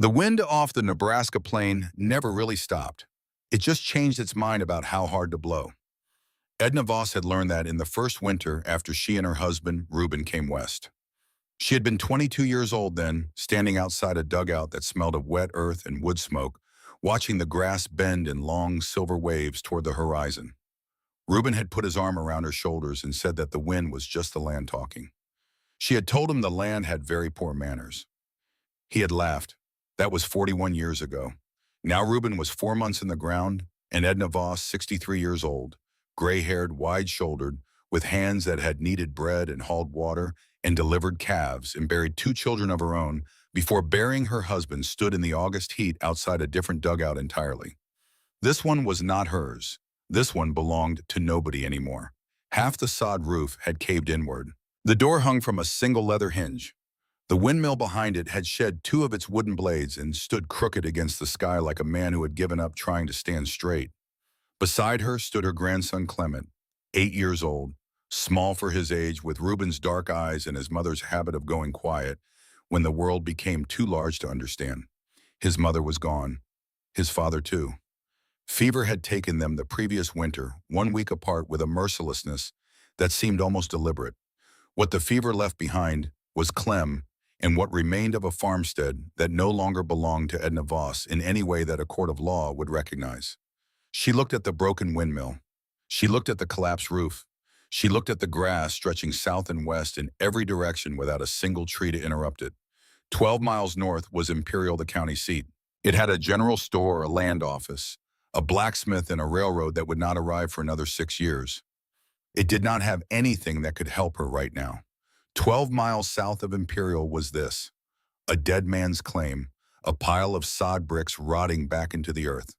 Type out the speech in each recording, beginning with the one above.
The wind off the Nebraska plain never really stopped. It just changed its mind about how hard to blow. Edna Voss had learned that in the first winter after she and her husband, Reuben, came west. She had been 22 years old then, standing outside a dugout that smelled of wet earth and wood smoke, watching the grass bend in long silver waves toward the horizon. Reuben had put his arm around her shoulders and said that the wind was just the land talking. She had told him the land had very poor manners. He had laughed. That was 41 years ago. Now Reuben was 4 months in the ground, and Edna Voss, 63 years old, gray-haired, wide-shouldered, with hands that had kneaded bread and hauled water and delivered calves and buried two children of her own before burying her husband, stood in the August heat outside a different dugout entirely. This one was not hers. This one belonged to nobody anymore. Half the sod roof had caved inward. The door hung from a single leather hinge. The windmill behind it had shed two of its wooden blades and stood crooked against the sky like a man who had given up trying to stand straight. Beside her stood her grandson Clement, 8 years old, small for his age, with Reuben's dark eyes and his mother's habit of going quiet when the world became too large to understand. His mother was gone. His father, too. Fever had taken them the previous winter, 1 week apart, with a mercilessness that seemed almost deliberate. What the fever left behind was Clem and what remained of a farmstead that no longer belonged to Edna Voss in any way that a court of law would recognize. She looked at the broken windmill. She looked at the collapsed roof. She looked at the grass stretching south and west in every direction without a single tree to interrupt it. 12 miles north was Imperial, the county seat. It had a general store, a land office, a blacksmith, and a railroad that would not arrive for another 6 years. It did not have anything that could help her right now. 12 miles south of Imperial was this: a dead man's claim, a pile of sod bricks rotting back into the earth,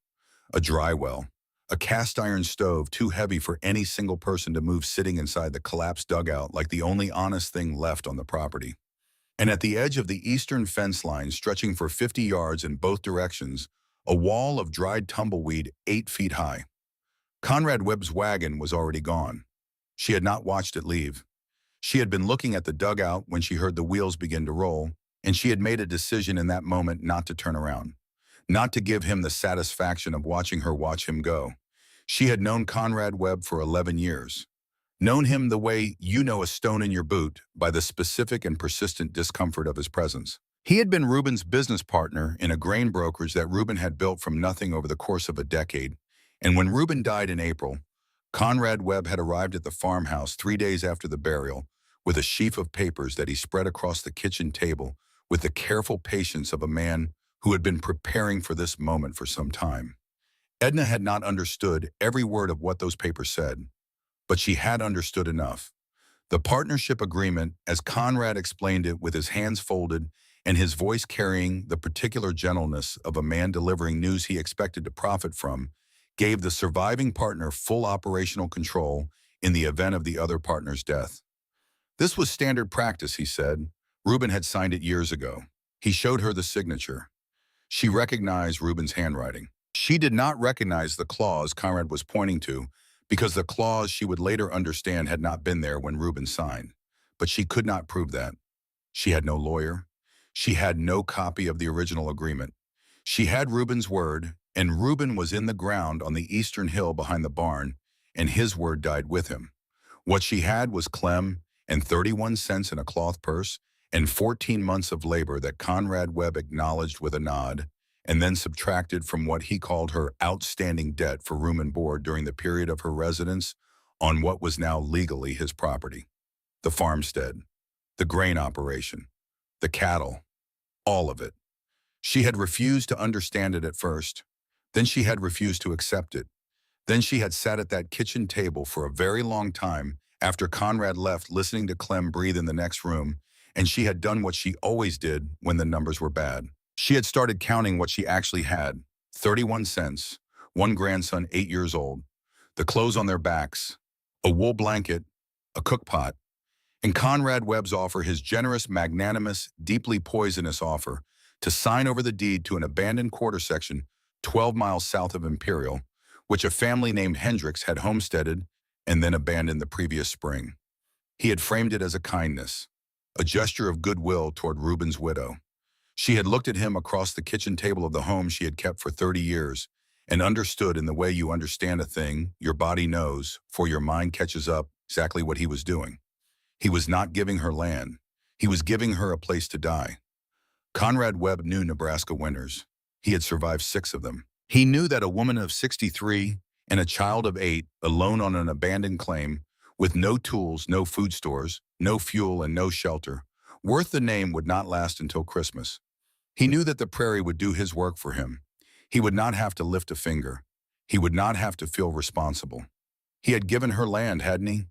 a dry well, a cast iron stove too heavy for any single person to move, sitting inside the collapsed dugout like the only honest thing left on the property. And at the edge of the eastern fence line, stretching for 50 yards in both directions, a wall of dried tumbleweed 8 feet high. Conrad Webb's wagon was already gone. She had not watched it leave. She had been looking at the dugout when she heard the wheels begin to roll, and she had made a decision in that moment not to turn around, not to give him the satisfaction of watching her watch him go. She had known Conrad Webb for 11 years, known him the way you know a stone in your boot, by the specific and persistent discomfort of his presence. He had been Reuben's business partner in a grain brokerage that Reuben had built from nothing over the course of a decade, and when Reuben died in April, Conrad Webb had arrived at the farmhouse 3 days after the burial with a sheaf of papers that he spread across the kitchen table with the careful patience of a man who had been preparing for this moment for some time. Edna had not understood every word of what those papers said, but she had understood enough. The partnership agreement, as Conrad explained it with his hands folded and his voice carrying the particular gentleness of a man delivering news he expected to profit from, gave the surviving partner full operational control in the event of the other partner's death. This was standard practice, he said. Reuben had signed it years ago. He showed her the signature. She recognized Reuben's handwriting. She did not recognize the clause Conrad was pointing to, because the clause, she would later understand, had not been there when Reuben signed. But she could not prove that. She had no lawyer. She had no copy of the original agreement. She had Reuben's word, and Reuben was in the ground on the eastern hill behind the barn, and his word died with him. What she had was Clem and 31 cents in a cloth purse and 14 months of labor that Conrad Webb acknowledged with a nod, and then subtracted from what he called her outstanding debt for room and board during the period of her residence on what was now legally his property. The farmstead, the grain operation, the cattle, all of it. She had refused to understand it at first. Then she had refused to accept it. Then she had sat at that kitchen table for a very long time after Conrad left, listening to Clem breathe in the next room, and she had done what she always did when the numbers were bad. She had started counting what she actually had: 31 cents, one grandson 8 years old, the clothes on their backs, a wool blanket, a cookpot, and Conrad Webb's offer, his generous, magnanimous, deeply poisonous offer, to sign over the deed to an abandoned quarter section 12 miles south of Imperial, which a family named Hendricks had homesteaded and then abandoned the previous spring. He had framed it as a kindness, a gesture of goodwill toward Reuben's widow. She had looked at him across the kitchen table of the home she had kept for 30 years and understood in the way you understand a thing, your body knows, for your mind catches up exactly what he was doing. He was not giving her land. He was giving her a place to die. Conrad Webb knew Nebraska winters. He had survived 6 of them. He knew that a woman of 63 and a child of 8, alone on an abandoned claim, with no tools, no food stores, no fuel, and no shelter, worth the name would not last until Christmas. He knew that the prairie would do his work for him. He would not have to lift a finger. He would not have to feel responsible. He had given her land, hadn't he?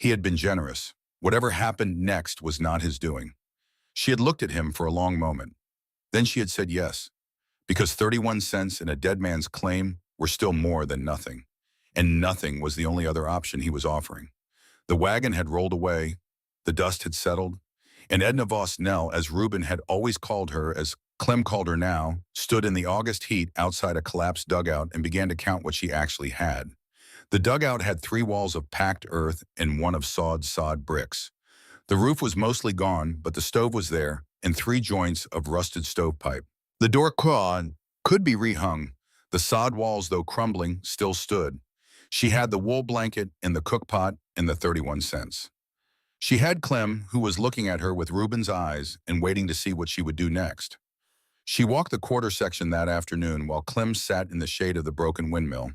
He had been generous. Whatever happened next was not his doing. She had looked at him for a long moment. Then she had said yes, because 31 cents and a dead man's claim were still more than nothing. And nothing was the only other option he was offering. The wagon had rolled away, the dust had settled, and Edna Voss Nell, as Reuben had always called her, as Clem called her now, stood in the August heat outside a collapsed dugout and began to count what she actually had. The dugout had 3 walls of packed earth and 1 of sod bricks. The roof was mostly gone, but the stove was there, and 3 joints of rusted stovepipe. The door could be rehung. The sod walls, though crumbling, still stood. She had the wool blanket and the cookpot and the 31 cents. She had Clem, who was looking at her with Reuben's eyes and waiting to see what she would do next. She walked the quarter section that afternoon while Clem sat in the shade of the broken windmill.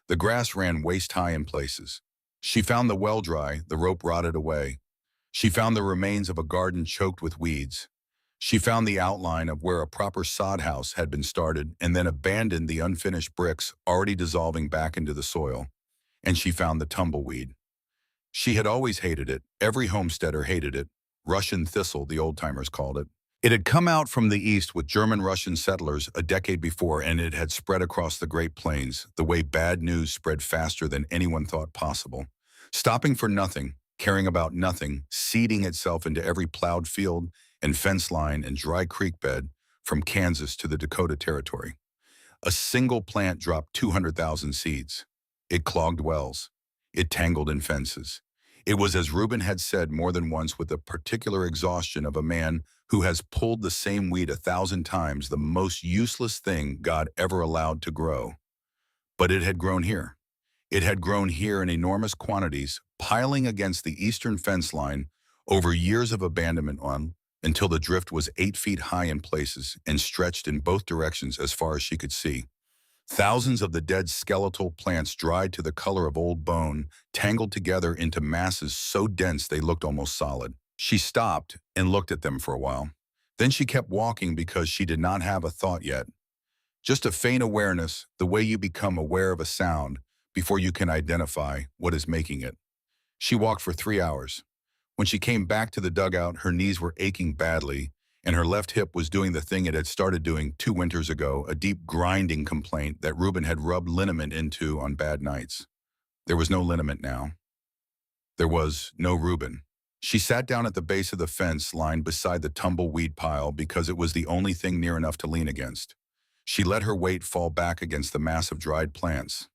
The grass ran waist-high in places. She found the well dry, the rope rotted away. She found the remains of a garden choked with weeds. She found the outline of where a proper sod house had been started and then abandoned the unfinished bricks already dissolving back into the soil. And she found the tumbleweed. She had always hated it. Every homesteader hated it. Russian thistle, the old-timers called it. It had come out from the east with German-Russian settlers a decade before, and it had spread across the Great Plains, the way bad news spread faster than anyone thought possible. Stopping for nothing, caring about nothing, seeding itself into every plowed field and fence line and dry creek bed from Kansas to the Dakota Territory. A single plant dropped 200,000 seeds. It clogged wells. It tangled in fences. It was, as Reuben had said more than once, with the particular exhaustion of a man who has pulled the same weed 1,000 times, the most useless thing God ever allowed to grow. But it had grown here. It had grown here in enormous quantities, piling against the eastern fence line over years of abandonment until the drift was 8 feet high in places and stretched in both directions as far as she could see. Thousands of the dead skeletal plants dried to the color of old bone, tangled together into masses so dense they looked almost solid. She stopped and looked at them for a while. Then she kept walking because she did not have a thought yet. Just a faint awareness, the way you become aware of a sound before you can identify what is making it. She walked for 3 hours. When she came back to the dugout, her knees were aching badly, and her left hip was doing the thing it had started doing 2 winters ago, a deep grinding complaint that Reuben had rubbed liniment into on bad nights. There was no liniment now. There was no Reuben. She sat down at the base of the fence line beside the tumbleweed pile because it was the only thing near enough to lean against. She let her weight fall back against the mass of dried plants.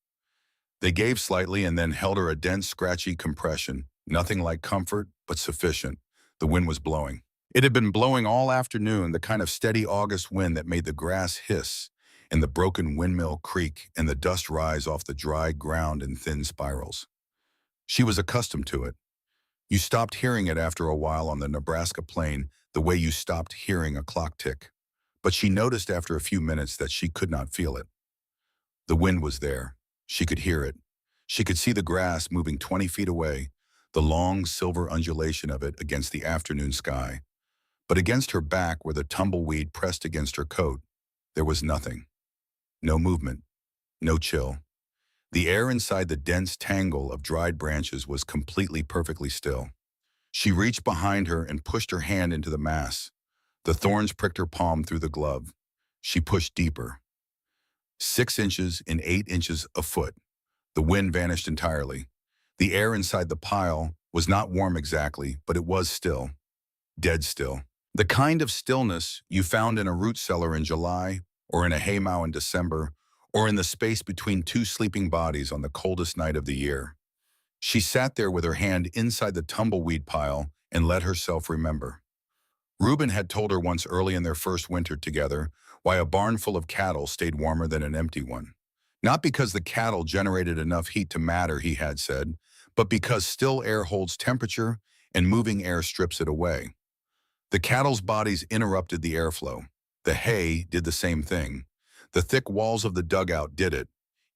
They gave slightly and then held her a dense, scratchy compression, nothing like comfort, but sufficient. The wind was blowing. It had been blowing all afternoon, the kind of steady August wind that made the grass hiss and the broken windmill creak and the dust rise off the dry ground in thin spirals. She was accustomed to it. You stopped hearing it after a while on the Nebraska plain, the way you stopped hearing a clock tick. But she noticed after a few minutes that she could not feel it. The wind was there. She could hear it. She could see the grass moving 20 feet away, the long silver undulation of it against the afternoon sky. But against her back, where the tumbleweed pressed against her coat, there was nothing. No movement. No chill. The air inside the dense tangle of dried branches was completely perfectly still. She reached behind her and pushed her hand into the mass. The thorns pricked her palm through the glove. She pushed deeper. 6 inches and 8 inches a foot. The wind vanished entirely. The air inside the pile was not warm exactly, but it was still. Dead still. The kind of stillness you found in a root cellar in July, or in a haymow in December, or in the space between 2 sleeping bodies on the coldest night of the year. She sat there with her hand inside the tumbleweed pile and let herself remember. Reuben had told her once early in their first winter together why a barn full of cattle stayed warmer than an empty one. Not because the cattle generated enough heat to matter, he had said, but because still air holds temperature and moving air strips it away. The cattle's bodies interrupted the airflow. The hay did the same thing. The thick walls of the dugout did it.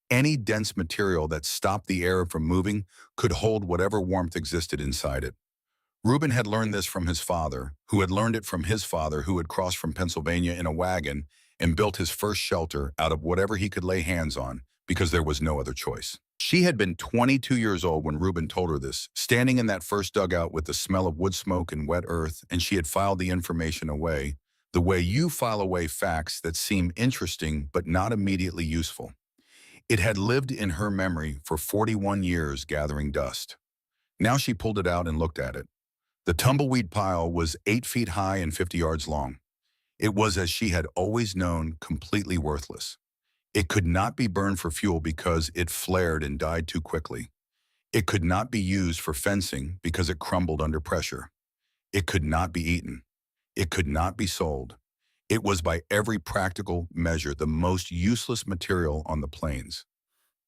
Any dense material that stopped the air from moving could hold whatever warmth existed inside it. Reuben had learned this from his father, who had learned it from his father, who had crossed from Pennsylvania in a wagon and built his first shelter out of whatever he could lay hands on, because there was no other choice. She had been 22 years old when Reuben told her this, standing in that first dugout with the smell of wood smoke and wet earth, and she had filed the information away, the way you file away facts that seem interesting but not immediately useful. It had lived in her memory for 41 years, gathering dust. Now she pulled it out and looked at it. The tumbleweed pile was 8 feet high and 50 yards long. It was, as she had always known, completely worthless. It could not be burned for fuel because it flared and died too quickly. It could not be used for fencing because it crumbled under pressure. It could not be eaten. It could not be sold. It was by every practical measure the most useless material on the plains.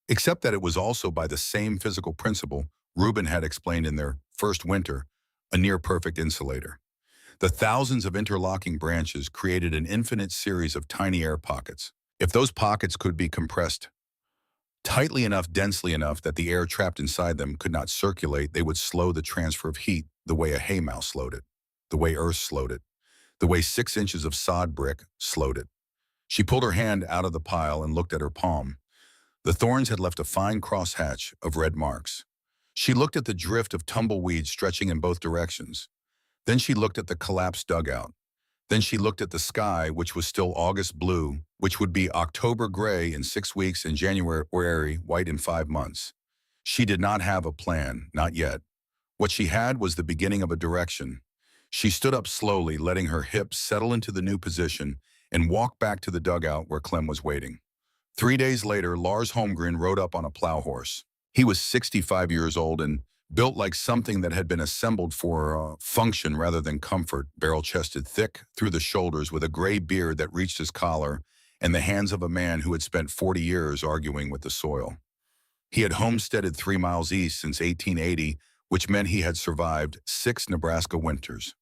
Except that it was also, by the same physical principle Reuben had explained in their first winter, a near-perfect insulator. The thousands of interlocking branches created an infinite series of tiny air pockets. If those pockets could be compressed tightly enough, densely enough that the air trapped inside them could not circulate, they would slow the transfer of heat the way a haymow slowed it, the way earth slowed it, the way 6 inches of sod brick slowed it. She pulled her hand out of the pile and looked at her palm. The thorns had left a fine crosshatch of red marks. She looked at the drift of tumbleweed stretching in both directions. Then she looked at the collapsed dugout. Then she looked at the sky, which was still August blue, which would be October gray in 6 weeks, and January white in 5 months. She did not have a plan, not yet. What she had was the beginning of a direction. She stood up slowly, letting her hips settle into the new position, and walked back to the dugout where Clem was waiting. 3 days later, Lars Holmgren rode up on a plow horse. He was 65 years old and built like something that had been assembled for function rather than comfort, barrel-chested, thick through the shoulders, with a gray beard that reached his collar, and the hands of a man who had spent 40 years arguing with the soil. He had homesteaded 3 miles east since 1880, which meant he had survived 6 Nebraska winters.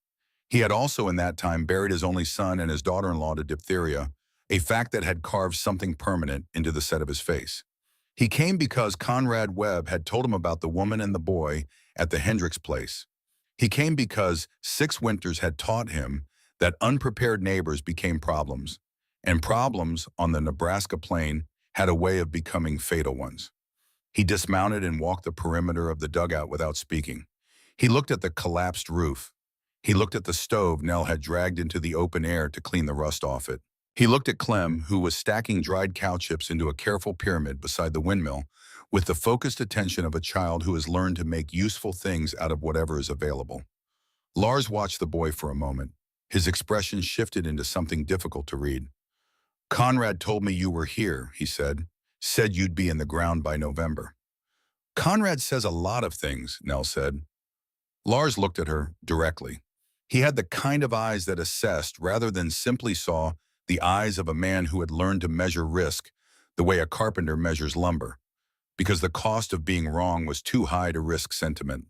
He had also in that time buried his only son and his daughter-in-law to diphtheria, a fact that had carved something permanent into the set of his face. He came because Conrad Webb had told him about the woman and the boy at the Hendricks place. He came because 6 winters had taught him that unprepared neighbors became problems, and problems on the Nebraska plain had a way of becoming fatal ones. He dismounted and walked the perimeter of the dugout without speaking. He looked at the collapsed roof. He looked at the stove Nell had dragged into the open air to clean the rust off it. He looked at Clem, who was stacking dried cow chips into a careful pyramid beside the windmill, with the focused attention of a child who has learned to make useful things out of whatever is available. Lars watched the boy for a moment. His expression shifted into something difficult to read. "Conrad told me you were here," he said. "Said you'd be in the ground by November." "Conrad says a lot of things," Nell said. Lars looked at her directly. He had the kind of eyes that assessed rather than simply saw, the eyes of a man who had learned to measure risk the way a carpenter measures lumber, because the cost of being wrong was too high to risk sentiment.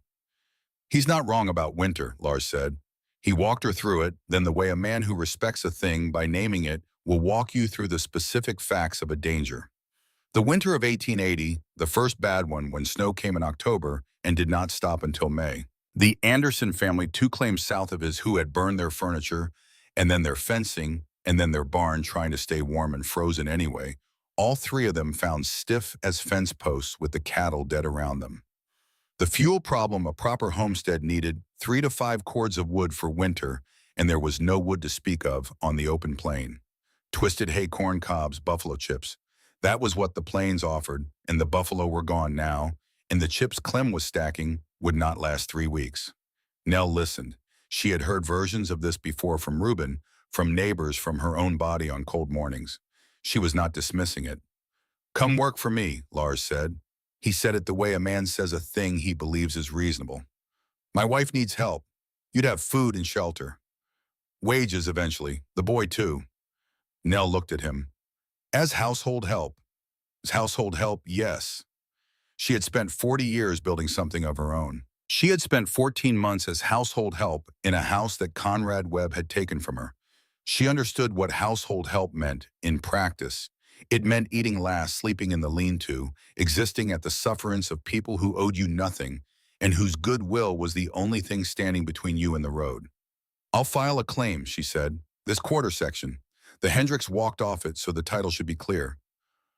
"He's not wrong about winter," Lars said. He walked her through it, then the way a man who respects a thing by naming it will walk you through the specific facts of a danger. The winter of 1880, the first bad one when snow came in October and did not stop until May. The Anderson family, 2 claims south of his, who had burned their furniture, and then their fencing, and then their barn trying to stay warm and frozen anyway, all 3 of them found stiff as fence posts with the cattle dead around them. The fuel problem: a proper homestead needed 3 to 5 cords of wood for winter, and there was no wood to speak of on the open plain. Twisted hay, corn cobs, buffalo chips. That was what the plains offered, and the buffalo were gone now, and the chips Clem was stacking would not last 3 weeks. Nell listened. She had heard versions of this before from Reuben, from neighbors, from her own body on cold mornings. She was not dismissing it. "Come work for me," Lars said. He said it the way a man says a thing he believes is reasonable. "My wife needs help. You'd have food and shelter." Wages eventually. The boy too. Nell looked at him. As household help. As household help, yes. She had spent 40 years building something of her own. She had spent 14 months as household help in a house that Conrad Webb had taken from her. She understood what household help meant in practice. It meant eating last, sleeping in the lean-to, existing at the sufferance of people who owed you nothing and whose goodwill was the only thing standing between you and the road. I'll file a claim, she said. This quarter section. The Hendricks walked off it so the title should be clear.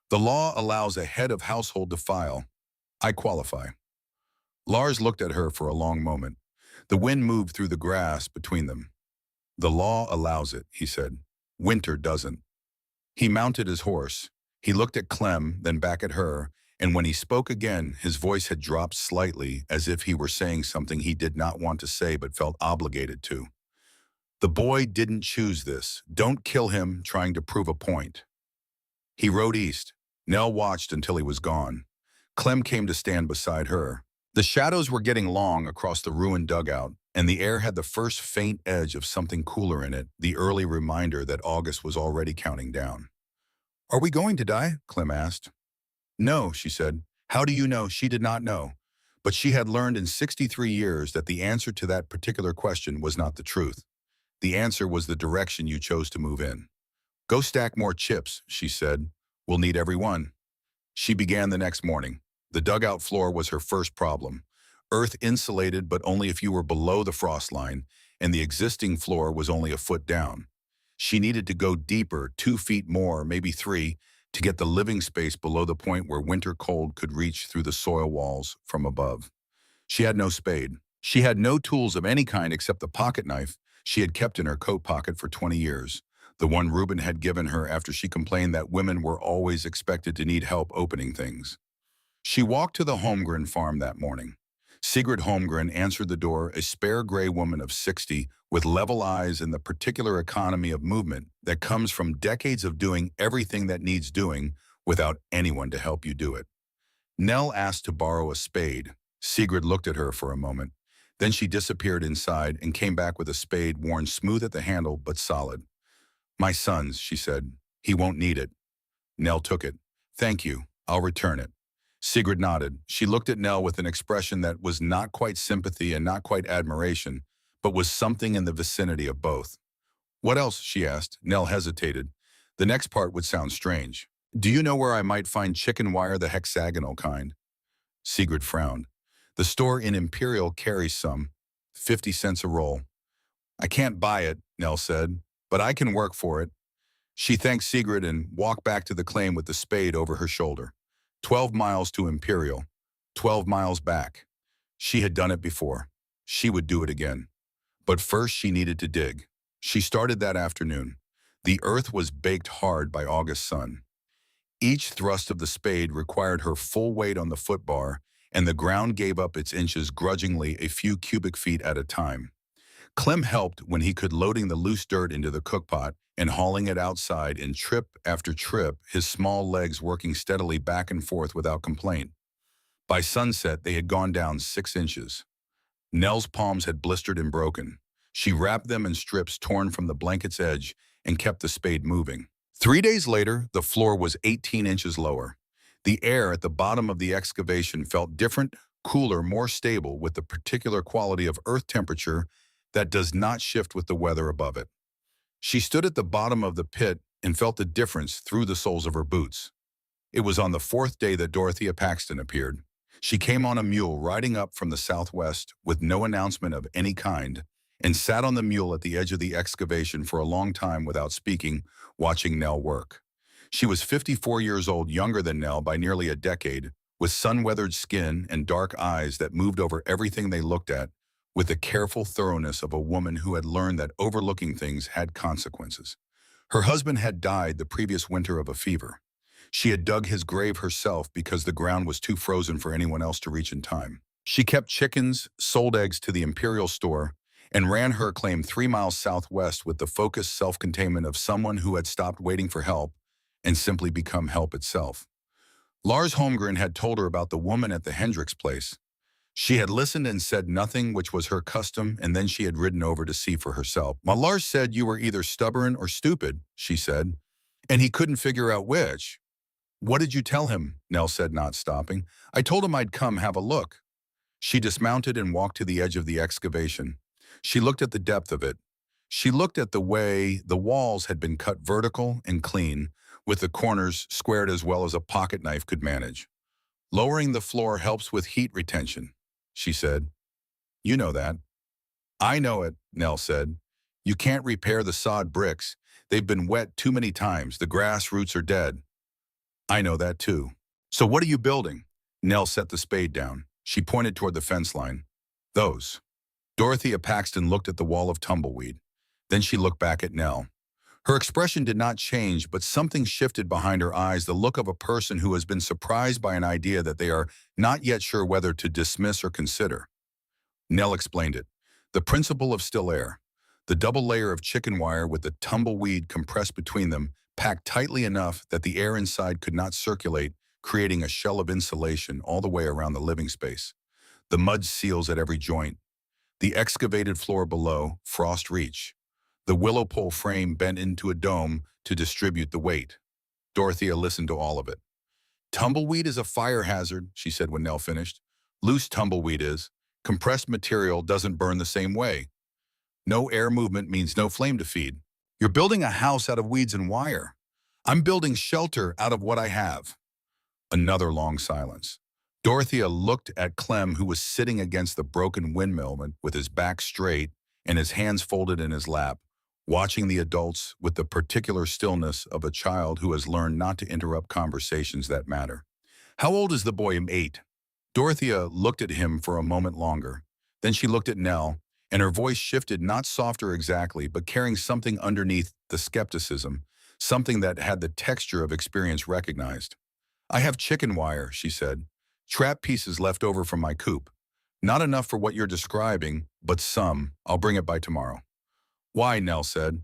The law allows a head of household to file. I qualify. Lars looked at her for a long moment. The wind moved through the grass between them. The law allows it, he said. Winter doesn't. He mounted his horse. He looked at Clem, then back at her, and when he spoke again, his voice had dropped slightly as if he were saying something he did not want to say but felt obligated to. The boy didn't choose this. Don't kill him trying to prove a point. He rode east. Nell watched until he was gone. Clem came to stand beside her. The shadows were getting long across the ruined dugout, and the air had the first faint edge of something cooler in it, the early reminder that August was already counting down. Are we going to die? Clem asked. No, she said. How do you know? She did not know. But she had learned in 63 years that the answer to that particular question was not the truth. The answer was the direction you chose to move in. Go stack more chips, she said. We'll need every one. She began the next morning. The dugout floor was her first problem. Earth insulated, but only if you were below the frost line, and the existing floor was only a foot down. She needed to go deeper, 2 feet more, maybe 3, to get the living space below the point where winter cold could reach through the soil walls from above. She had no spade. She had no tools of any kind except the pocket knife she had kept in her coat pocket for 20 years, the one Reuben had given her after she complained that women were always expected to need help opening things. She walked to the Holmgren farm that morning. Sigrid Holmgren answered the door, a spare gray woman of 60 with level eyes and the particular economy of movement that comes from decades of doing everything that needs doing without anyone to help you do it. Nell asked to borrow a spade. Sigrid looked at her for a moment. Then she disappeared inside and came back with a spade worn smooth at the handle but solid. My son's, she said. He won't need it. Nell took it. Thank you. I'll return it. Sigrid nodded. She looked at Nell with an expression that was not quite sympathy and not quite admiration, but was something in the vicinity of both. What else? She asked. Nell hesitated. The next part would sound strange. Do you know where I might find chicken wire, the hexagonal kind? Sigrid frowned. The store in Imperial carries some, 50 cents a roll. I can't buy it, Nell said, but I can work for it. She thanked Sigrid and walked back to the claim with the spade over her shoulder. 12 miles to Imperial, 12 miles back. She had done it before. She would do it again. But first she needed to dig. She started that afternoon. The earth was baked hard by August's sun. Each thrust of the spade required her full weight on the footbar, and the ground gave up its inches grudgingly a few cubic feet at a time. Clem helped when he could, loading the loose dirt into the cookpot and hauling it outside in trip after trip, his small legs working steadily back and forth without complaint. By sunset, they had gone down 6 inches. Nell's palms had blistered and broken. She wrapped them in strips torn from the blanket's edge and kept the spade moving. 3 days later, the floor was 18 inches lower. The air at the bottom of the excavation felt different, cooler, more stable, with the particular quality of earth temperature that does not shift with the weather above it. She stood at the bottom of the pit and felt the difference through the soles of her boots. It was on the 4th day that Dorothea Paxton appeared. She came on a mule riding up from the southwest with no announcement of any kind, and sat on the mule at the edge of the excavation for a long time without speaking, watching Nell work. She was 54 years old, younger than Nell by nearly a decade, with sun-weathered skin and dark eyes that moved over everything they looked at, with the careful thoroughness of a woman who had learned that overlooking things had consequences. Her husband had died the previous winter of a fever. She had dug his grave herself because the ground was too frozen for anyone else to reach in time. She kept chickens, sold eggs to the Imperial store, and ran her claim 3 miles southwest with the focused self-containment of someone who had stopped waiting for help and simply become help itself. Lars Holmgren had told her about the woman at the Hendricks place. She had listened and said nothing, which was her custom, and then she had ridden over to see for herself. Malars said you were either stubborn or stupid, she said, and he couldn't figure out which. What did you tell him? Nell said, not stopping. I told him I'd come have a look. She dismounted and walked to the edge of the excavation. She looked at the depth of it. She looked at the way the walls had been cut vertical and clean, with the corners squared as well as a pocket knife could manage. Lowering the floor helps with heat retention, she said. You know that. I know it, Nell said. You can't repair the sod bricks. They've been wet too many times. The grass roots are dead. I know that too. So what are you building? Nell set the spade down. She pointed toward the fence line. Those. Dorothea Paxton looked at the wall of tumbleweed. Then she looked back at Nell. Her expression did not change, but something shifted behind her eyes, the look of a person who has been surprised by an idea that they are not yet sure whether to dismiss or consider. Nell explained it. The principle of still air. The double layer of chicken wire with the tumbleweed compressed between them, packed tightly enough that the air inside could not circulate, creating a shell of insulation all the way around the living space. The mud seals at every joint. The excavated floor below, frost reach. The willow pole frame bent into a dome to distribute the weight. Dorothea listened to all of it. Tumbleweed is a fire hazard, she said when Nell finished. Loose tumbleweed is. Compressed material doesn't burn the same way. No air movement means no flame to feed. You're building a house out of weeds and wire. I'm building shelter out of what I have. Another long silence. Dorothea looked at Clem, who was sitting against the broken windmill with his back straight and his hands folded in his lap, watching the adults with the particular stillness of a child who has learned not to interrupt conversations that matter. How old is the boy? 8. Dorothea looked at him for a moment longer. Then she looked at Nell, and her voice shifted, not softer exactly, but carrying something underneath the skepticism, something that had the texture of experience recognized. I have chicken wire, she said. Trap pieces left over from my coop. Not enough for what you're describing, but some. I'll bring it by tomorrow. Why? Nell said.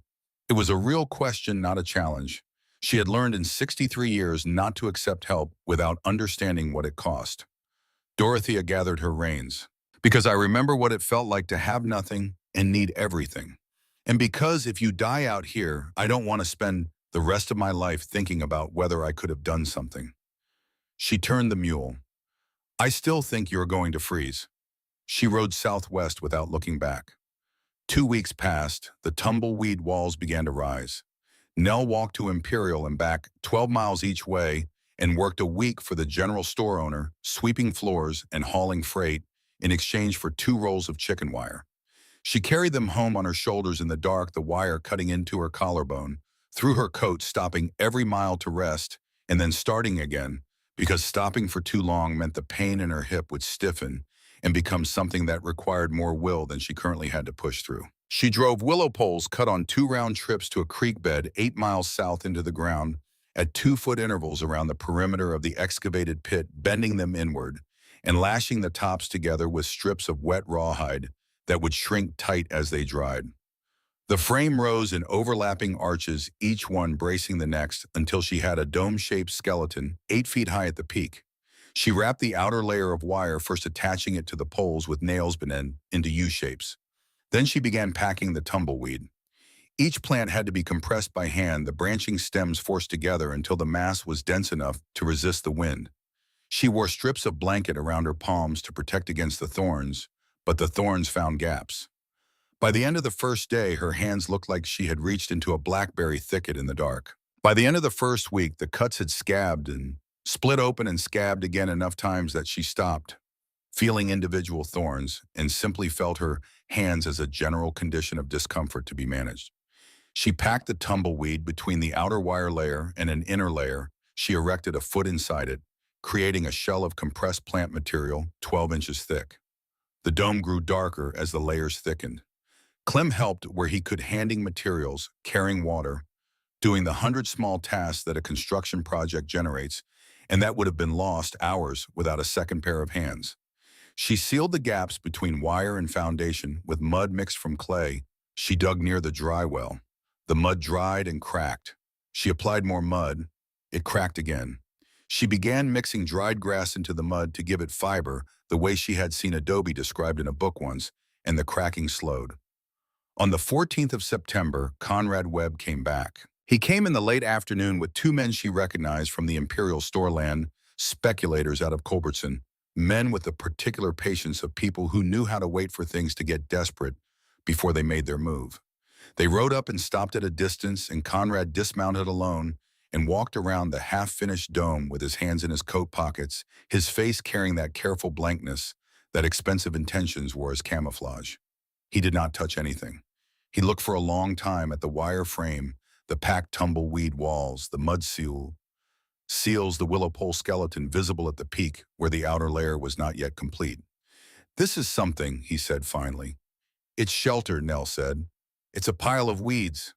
It was a real question, not a challenge. She had learned in 63 years not to accept help without understanding what it cost. Dorothea gathered her reins. Because I remember what it felt like to have nothing and need everything. And because if you die out here, I don't want to spend the rest of my life thinking about whether I could have done something. She turned the mule. I still think you're going to freeze. She rode southwest without looking back. 2 weeks passed, the tumbleweed walls began to rise. Nell walked to Imperial and back 12 miles each way and worked a week for the general store owner, sweeping floors and hauling freight in exchange for 2 rolls of chicken wire. She carried them home on her shoulders in the dark, the wire cutting into her collarbone, through her coat, stopping every mile to rest and then starting again, because stopping for too long meant the pain in her hip would stiffen and become something that required more will than she currently had to push through. She drove willow poles cut on 2 round trips to a creek bed 8 miles south into the ground at 2-foot intervals around the perimeter of the excavated pit, bending them inward and lashing the tops together with strips of wet rawhide that would shrink tight as they dried. The frame rose in overlapping arches, each one bracing the next, until she had a dome-shaped skeleton 8 feet high at the peak. She wrapped the outer layer of wire, first attaching it to the poles with nails bent into U-shapes. Then she began packing the tumbleweed. Each plant had to be compressed by hand, the branching stems forced together until the mass was dense enough to resist the wind. She wore strips of blanket around her palms to protect against the thorns, but the thorns found gaps. By the end of the first day, her hands looked like she had reached into a blackberry thicket in the dark. By the end of the first week, the cuts had scabbed and split open and scabbed again enough times that she stopped, feeling individual thorns, and simply felt her hands as a general condition of discomfort to be managed. She packed the tumbleweed between the outer wire layer and an inner layer. She erected a foot inside it, creating a shell of compressed plant material 12 inches thick. The dome grew darker as the layers thickened. Clem helped where he could, handing materials, carrying water, doing the 100 small tasks that a construction project generates, and that would have been lost hours without a second pair of hands. She sealed the gaps between wire and foundation with mud mixed from clay. She dug near the dry well. The mud dried and cracked. She applied more mud. It cracked again. She began mixing dried grass into the mud to give it fiber, the way she had seen adobe described in a book once, and the cracking slowed. On the 14th of September, Conrad Webb came back. He came in the late afternoon with two men she recognized from the Imperial Storeland, speculators out of Culbertson, men with the particular patience of people who knew how to wait for things to get desperate before they made their move. They rode up and stopped at a distance, and Conrad dismounted alone and walked around the half-finished dome with his hands in his coat pockets, his face carrying that careful blankness that expensive intentions wore as camouflage. He did not touch anything. He looked for a long time at the wire frame, the packed tumbleweed walls, the mud seals, the willow pole skeleton visible at the peak where the outer layer was not yet complete. "This is something," he said finally. "It's shelter," Nell said. "It's a pile of weeds."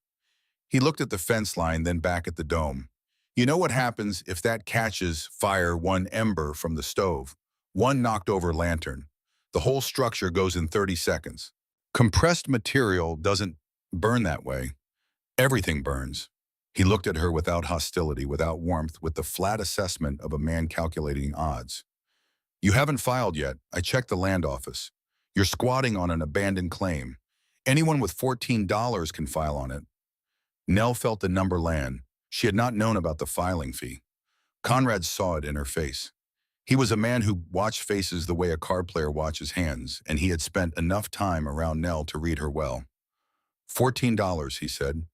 He looked at the fence line, then back at the dome. "You know what happens if that catches fire? One ember from the stove, one knocked over lantern. The whole structure goes in 30 seconds. Compressed material doesn't burn that way. Everything burns." He looked at her without hostility, without warmth, with the flat assessment of a man calculating odds. "You haven't filed yet. I checked the land office. You're squatting on an abandoned claim. Anyone with $14 can file on it." Nell felt the number land. She had not known about the filing fee. Conrad saw it in her face. He was a man who watched faces the way a card player watches hands, and he had spent enough time around Nell to read her well. $14, he said,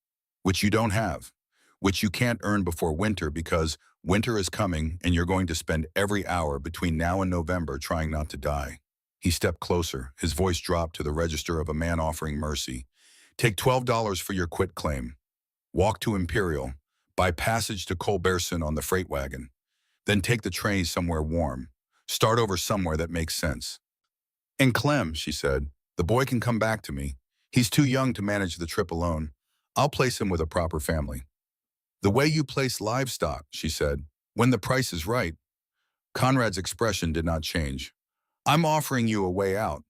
"which you don't have, which you can't earn before winter because winter is coming and you're going to spend every hour between now and November trying not to die." He stepped closer. His voice dropped to the register of a man offering mercy. "Take $12 for your quit claim. Walk to Imperial. Buy passage to Culbertson on the freight wagon. Then take the train somewhere warm. Start over somewhere that makes sense." "And Clem," she said, "the boy can come back to me. He's too young to manage the trip alone. I'll place him with a proper family." "The way you place livestock," she said, "when the price is right." Conrad's expression did not change. "I'm offering you a way out."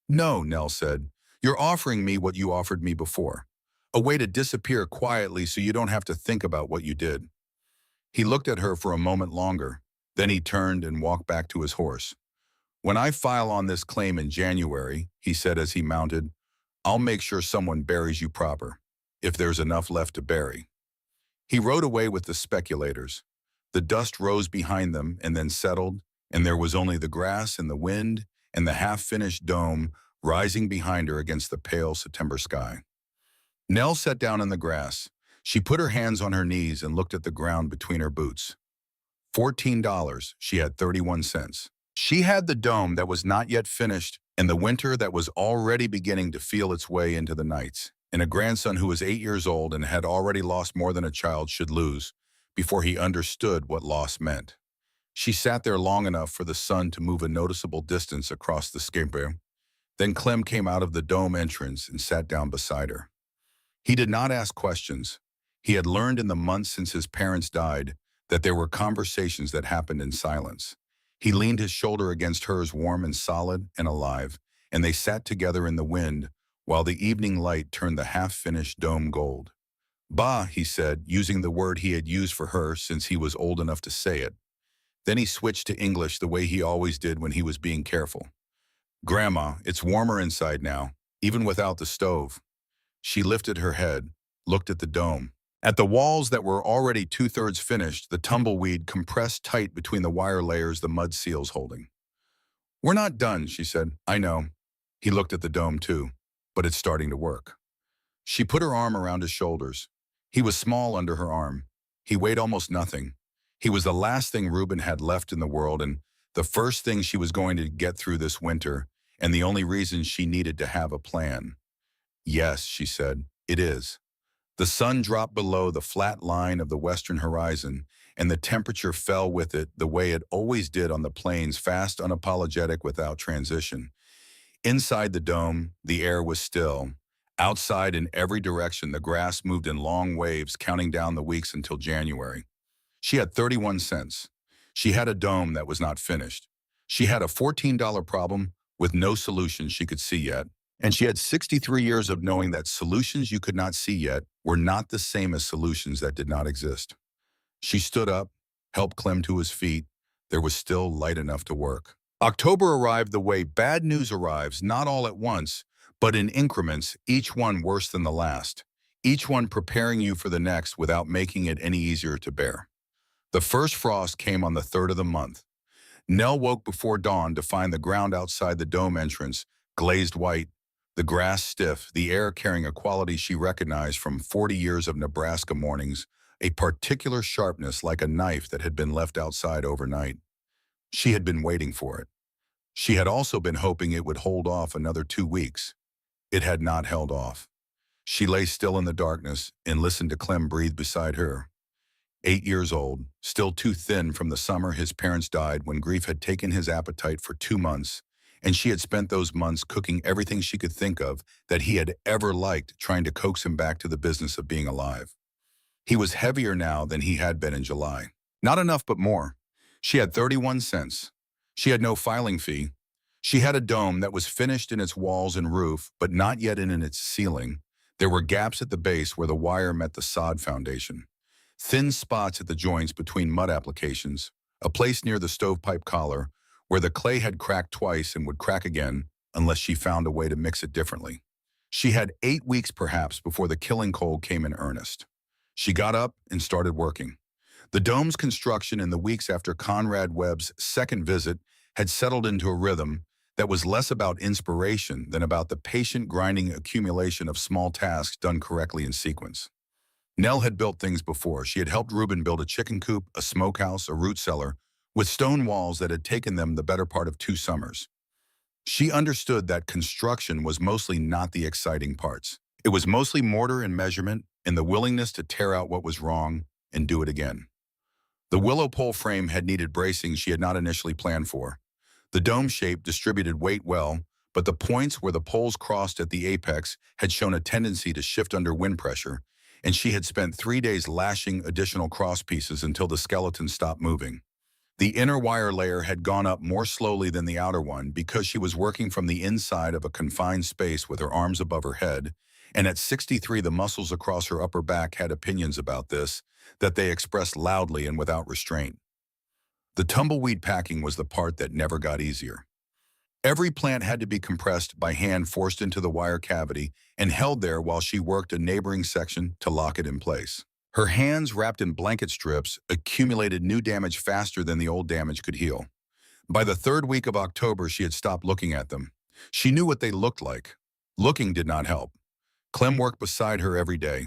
"No," Nell said. "You're offering me what you offered me before. A way to disappear quietly so you don't have to think about what you did." He looked at her for a moment longer. Then he turned and walked back to his horse. "When I file on this claim in January," he said as he mounted, "I'll make sure someone buries you proper, if there's enough left to bury." He rode away with the speculators. The dust rose behind them and then settled, and there was only the grass and the wind and the half-finished dome rising behind her against the pale September sky. Nell sat down in the grass. She put her hands on her knees and looked at the ground between her boots. $14, she had 31 cents. She had the dome that was not yet finished and the winter that was already beginning to feel its way into the nights, and a grandson who was 8 years old and had already lost more than a child should lose before he understood what loss meant. She sat there long enough for the sun to move a noticeable distance across the scape. Then Clem came out of the dome entrance and sat down beside her. He did not ask questions. He had learned in the months since his parents died that there were conversations that happened in silence. He leaned his shoulder against hers, warm and solid and alive, and they sat together in the wind while the evening light turned the half-finished dome gold. "Bah," he said, using the word he had used for her since he was old enough to say it. Then he switched to English the way he always did when he was being careful. "Grandma, it's warmer inside now, even without the stove." She lifted her head, looked at the dome. At the walls that were already two-thirds finished, the tumbleweed compressed tight between the wire layers the mud seals holding. "We're not done," she said. "I know." He looked at the dome too, "but it's starting to work." She put her arm around his shoulders. He was small under her arm. He weighed almost nothing. He was the last thing Reuben had left in the world and the first thing she was going to get through this winter, and the only reason she needed to have a plan. "Yes," she said, "it is." The sun dropped below the flat line of the western horizon, and the temperature fell with it the way it always did on the plains, fast, unapologetic, without transition. Inside the dome, the air was still. Outside, in every direction, the grass moved in long waves, counting down the weeks until January. She had 31 cents. She had a dome that was not finished. She had a $14 problem with no solution she could see yet. And she had 63 years of knowing that solutions you could not see yet were not the same as solutions that did not exist. She stood up, helped Clem to his feet. There was still light enough to work. October arrived the way bad news arrives, not all at once, but in increments, each one worse than the last, each one preparing you for the next without making it any easier to bear. The first frost came on the 3rd of the month. Nell woke before dawn to find the ground outside the dome entrance glazed white, the grass stiff, the air carrying a quality she recognized from 40 years of Nebraska mornings, a particular sharpness like a knife that had been left outside overnight. She had been waiting for it. She had also been hoping it would hold off another 2 weeks. It had not held off. She lay still in the darkness and listened to Clem breathe beside her. 8 years old, still too thin from the summer his parents died when grief had taken his appetite for 2 months, and she had spent those months cooking everything she could think of that he had ever liked, trying to coax him back to the business of being alive. He was heavier now than he had been in July. Not enough, but more. She had 31 cents. She had no filing fee. She had a dome that was finished in its walls and roof, but not yet in its ceiling. There were gaps at the base where the wire met the sod foundation. Thin spots at the joints between mud applications, a place near the stovepipe collar where the clay had cracked twice and would crack again unless she found a way to mix it differently. She had 8 weeks perhaps before the killing cold came in earnest. She got up and started working. The dome's construction in the weeks after Conrad Webb's second visit had settled into a rhythm that was less about inspiration than about the patient grinding accumulation of small tasks done correctly in sequence. Nell had built things before. She had helped Reuben build a chicken coop, a smokehouse, a root cellar, with stone walls that had taken them the better part of 2 summers. She understood that construction was mostly not the exciting parts. It was mostly mortar and measurement and the willingness to tear out what was wrong and do it again. The willow pole frame had needed bracing she had not initially planned for. The dome shape distributed weight well, but the points where the poles crossed at the apex had shown a tendency to shift under wind pressure, and she had spent 3 days lashing additional cross pieces until the skeleton stopped moving. The inner wire layer had gone up more slowly than the outer one because she was working from the inside of a confined space with her arms above her head, and at 63 the muscles across her upper back had opinions about this, that they expressed loudly and without restraint. The tumbleweed packing was the part that never got easier. Every plant had to be compressed by hand forced into the wire cavity and held there while she worked a neighboring section to lock it in place. Her hands, wrapped in blanket strips, accumulated new damage faster than the old damage could heal. By the 3rd week of October, she had stopped looking at them. She knew what they looked like. Looking did not help. Clem worked beside her every day.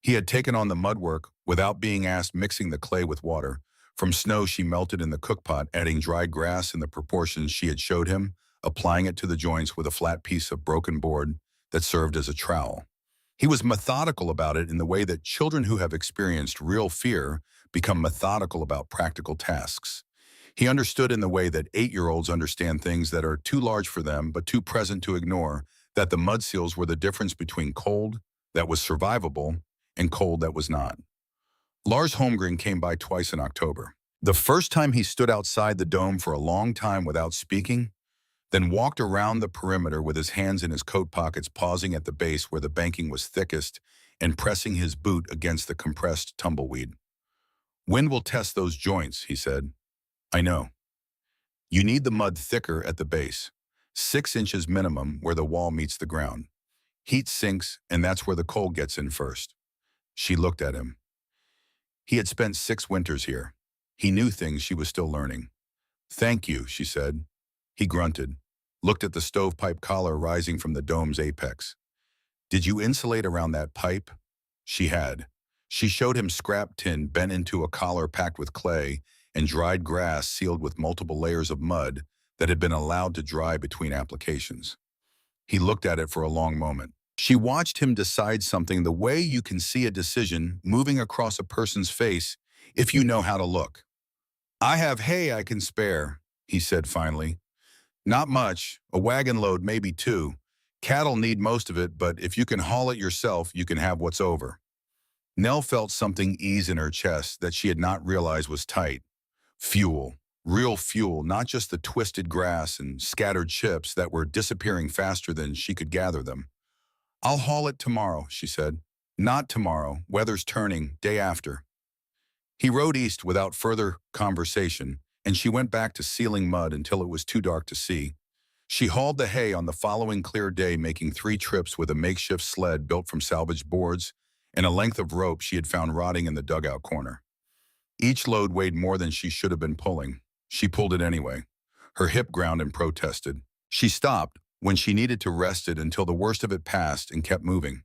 He had taken on the mud work without being asked, mixing the clay with water. From snow she melted in the cookpot, adding dried grass in the proportions she had showed him, applying it to the joints with a flat piece of broken board that served as a trowel. He was methodical about it in the way that children who have experienced real fear become methodical about practical tasks. He understood in the way that 8-year-olds understand things that are too large for them but too present to ignore, that the mud seals were the difference between cold that was survivable and cold that was not. Lars Holmgren came by twice in October. The first time he stood outside the dome for a long time without speaking, then walked around the perimeter with his hands in his coat pockets, pausing at the base where the banking was thickest and pressing his boot against the compressed tumbleweed. "Wind will test those joints," he said. "I know. You need the mud thicker at the base, 6 inches minimum where the wall meets the ground. Heat sinks, and that's where the cold gets in first." She looked at him. He had spent 6 winters here. He knew things she was still learning. "Thank you," she said. He grunted, looked at the stovepipe collar rising from the dome's apex. "Did you insulate around that pipe?" She had. She showed him scrap tin bent into a collar packed with clay and dried grass sealed with multiple layers of mud that had been allowed to dry between applications. He looked at it for a long moment. She watched him decide something the way you can see a decision moving across a person's face if you know how to look. "I have hay I can spare," he said finally. "Not much, a wagon load, maybe 2. Cattle need most of it, but if you can haul it yourself, you can have what's over." Nell felt something ease in her chest that she had not realized was tight. Fuel. Real fuel, not just the twisted grass and scattered chips that were disappearing faster than she could gather them. "I'll haul it tomorrow," she said. "Not tomorrow. Weather's turning. Day after." He rode east without further conversation, and she went back to sealing mud until it was too dark to see. She hauled the hay on the following clear day, making 3 trips with a makeshift sled built from salvaged boards and a length of rope she had found rotting in the dugout corner. Each load weighed more than she should have been pulling. She pulled it anyway. Her hip ground and protested. She stopped when she needed to rest it until the worst of it passed and kept moving.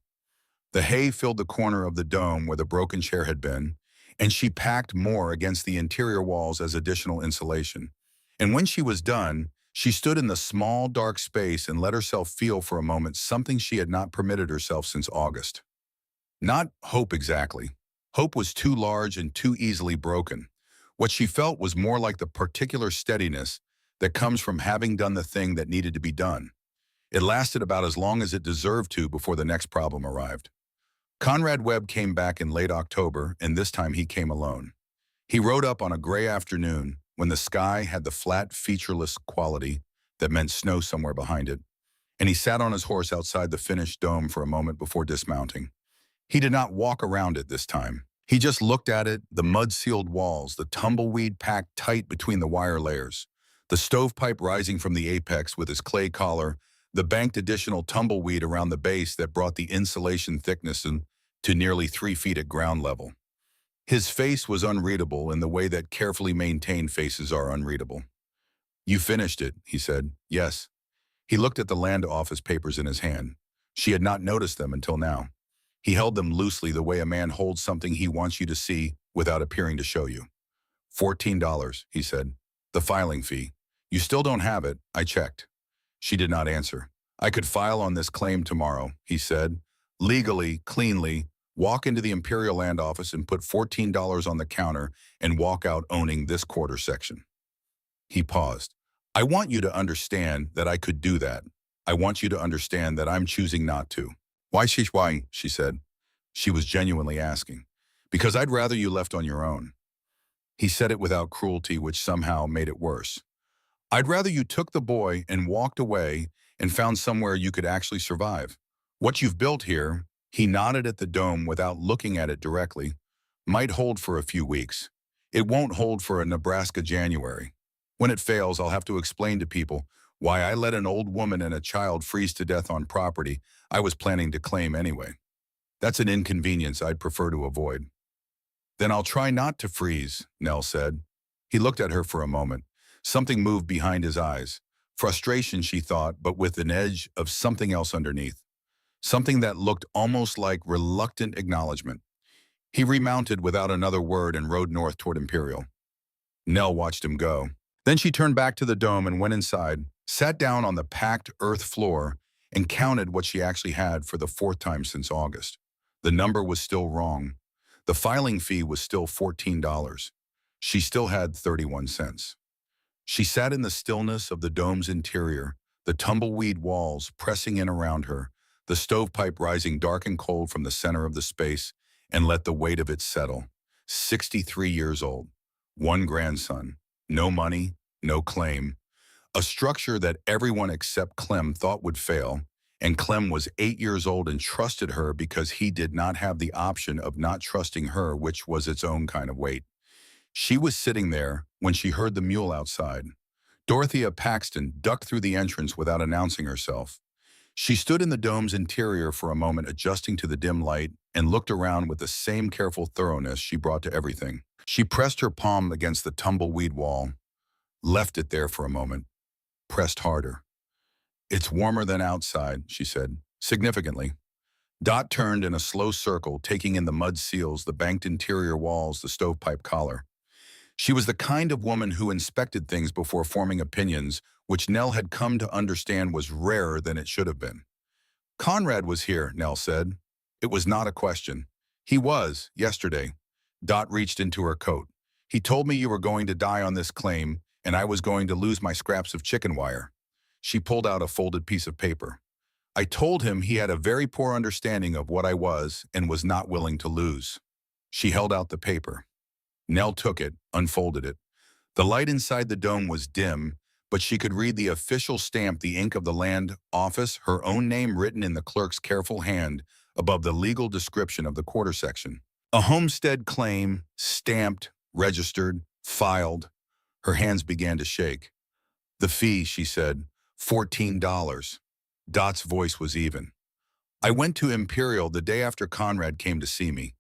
The hay filled the corner of the dome where the broken chair had been, and she packed more against the interior walls as additional insulation. And when she was done, she stood in the small, dark space and let herself feel for a moment something she had not permitted herself since August. Not hope exactly. Hope was too large and too easily broken. What she felt was more like the particular steadiness that comes from having done the thing that needed to be done. It lasted about as long as it deserved to before the next problem arrived. Conrad Webb came back in late October, and this time he came alone. He rode up on a gray afternoon when the sky had the flat, featureless quality that meant snow somewhere behind it, and he sat on his horse outside the finished dome for a moment before dismounting. He did not walk around it this time. He just looked at it, the mud-sealed walls, the tumbleweed packed tight between the wire layers, the stovepipe rising from the apex with its clay collar, the banked additional tumbleweed around the base that brought the insulation thickness to nearly 3 feet at ground level. His face was unreadable in the way that carefully maintained faces are unreadable. "You finished it," he said. "Yes." He looked at the land office papers in his hand. She had not noticed them until now. He held them loosely the way a man holds something he wants you to see without appearing to show you. $14, he said. "The filing fee. You still don't have it. I checked." She did not answer. "I could file on this claim tomorrow," he said. "Legally, cleanly, walk into the Imperial Land Office and put $14 on the counter and walk out owning this quarter section." He paused. "I want you to understand that I could do that. I want you to understand that I'm choosing not to." Why, she said. She was genuinely asking. "Because I'd rather you left on your own." He said it without cruelty, which somehow made it worse. "I'd rather you took the boy and walked away and found somewhere you could actually survive. What you've built here," he nodded at the dome without looking at it directly, "might hold for a few weeks. It won't hold for a Nebraska January. When it fails, I'll have to explain to people why I let an old woman and a child freeze to death on property I was planning to claim anyway. That's an inconvenience I'd prefer to avoid." "Then I'll try not to freeze," Nell said. He looked at her for a moment. Something moved behind his eyes. Frustration, she thought, but with an edge of something else underneath. Something that looked almost like reluctant acknowledgement. He remounted without another word and rode north toward Imperial. Nell watched him go. Then she turned back to the dome and went inside, sat down on the packed earth floor, and counted what she actually had for the 4th time since August. The number was still wrong. The filing fee was still $14. She still had 31 cents. She sat in the stillness of the dome's interior, the tumbleweed walls pressing in around her, the stovepipe rising dark and cold from the center of the space, and let the weight of it settle. 63 years old, 1 grandson, no money, no claim, a structure that everyone except Clem thought would fail, and Clem was 8 years old and trusted her because he did not have the option of not trusting her, which was its own kind of weight. She was sitting there when she heard the mule outside. Dorothea Paxton ducked through the entrance without announcing herself. She stood in the dome's interior for a moment, adjusting to the dim light, and looked around with the same careful thoroughness she brought to everything. She pressed her palm against the tumbleweed wall, left it there for a moment, pressed harder. "It's warmer than outside," she said, significantly. Dot turned in a slow circle, taking in the mud seals, the banked interior walls, the stovepipe collar. She was the kind of woman who inspected things before forming opinions, which Nell had come to understand was rarer than it should have been. "Conrad was here," Nell said. It was not a question. "He was, yesterday." Dot reached into her coat. "He told me you were going to die on this claim, and I was going to lose my scraps of chicken wire." She pulled out a folded piece of paper. "I told him he had a very poor understanding of what I was and was not willing to lose." She held out the paper. Nell took it, unfolded it. The light inside the dome was dim, but she could read the official stamp, the ink of the land office, her own name written in the clerk's careful hand above the legal description of the quarter section. A homestead claim, stamped, registered, filed. Her hands began to shake. "The fee," she said, $14. Dot's voice was even. "I went to Imperial the day after Conrad came to see me.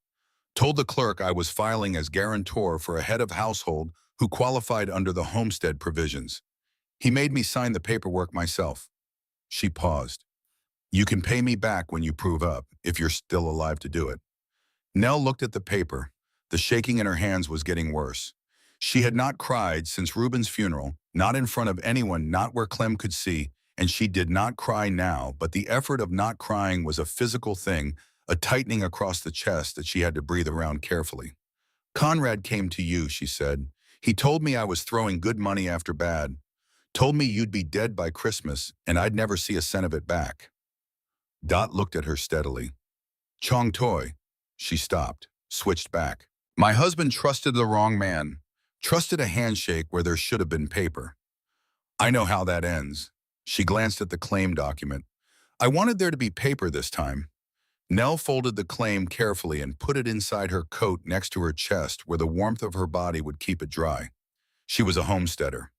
Told the clerk I was filing as guarantor for a head of household who qualified under the homestead provisions. He made me sign the paperwork myself." She paused. "You can pay me back when you prove up, if you're still alive to do it." Nell looked at the paper. The shaking in her hands was getting worse. She had not cried since Reuben's funeral, not in front of anyone, not where Clem could see, and she did not cry now, but the effort of not crying was a physical thing, a tightening across the chest that she had to breathe around carefully. "Conrad came to you," she said. "He told me I was throwing good money after bad. Told me you'd be dead by Christmas, and I'd never see a cent of it back." Dot looked at her steadily. "Chong Toy." She stopped, switched back. "My husband trusted the wrong man. Trusted a handshake where there should have been paper. I know how that ends." She glanced at the claim document. "I wanted there to be paper this time." Nell folded the claim carefully and put it inside her coat next to her chest where the warmth of her body would keep it dry. She was a homesteader.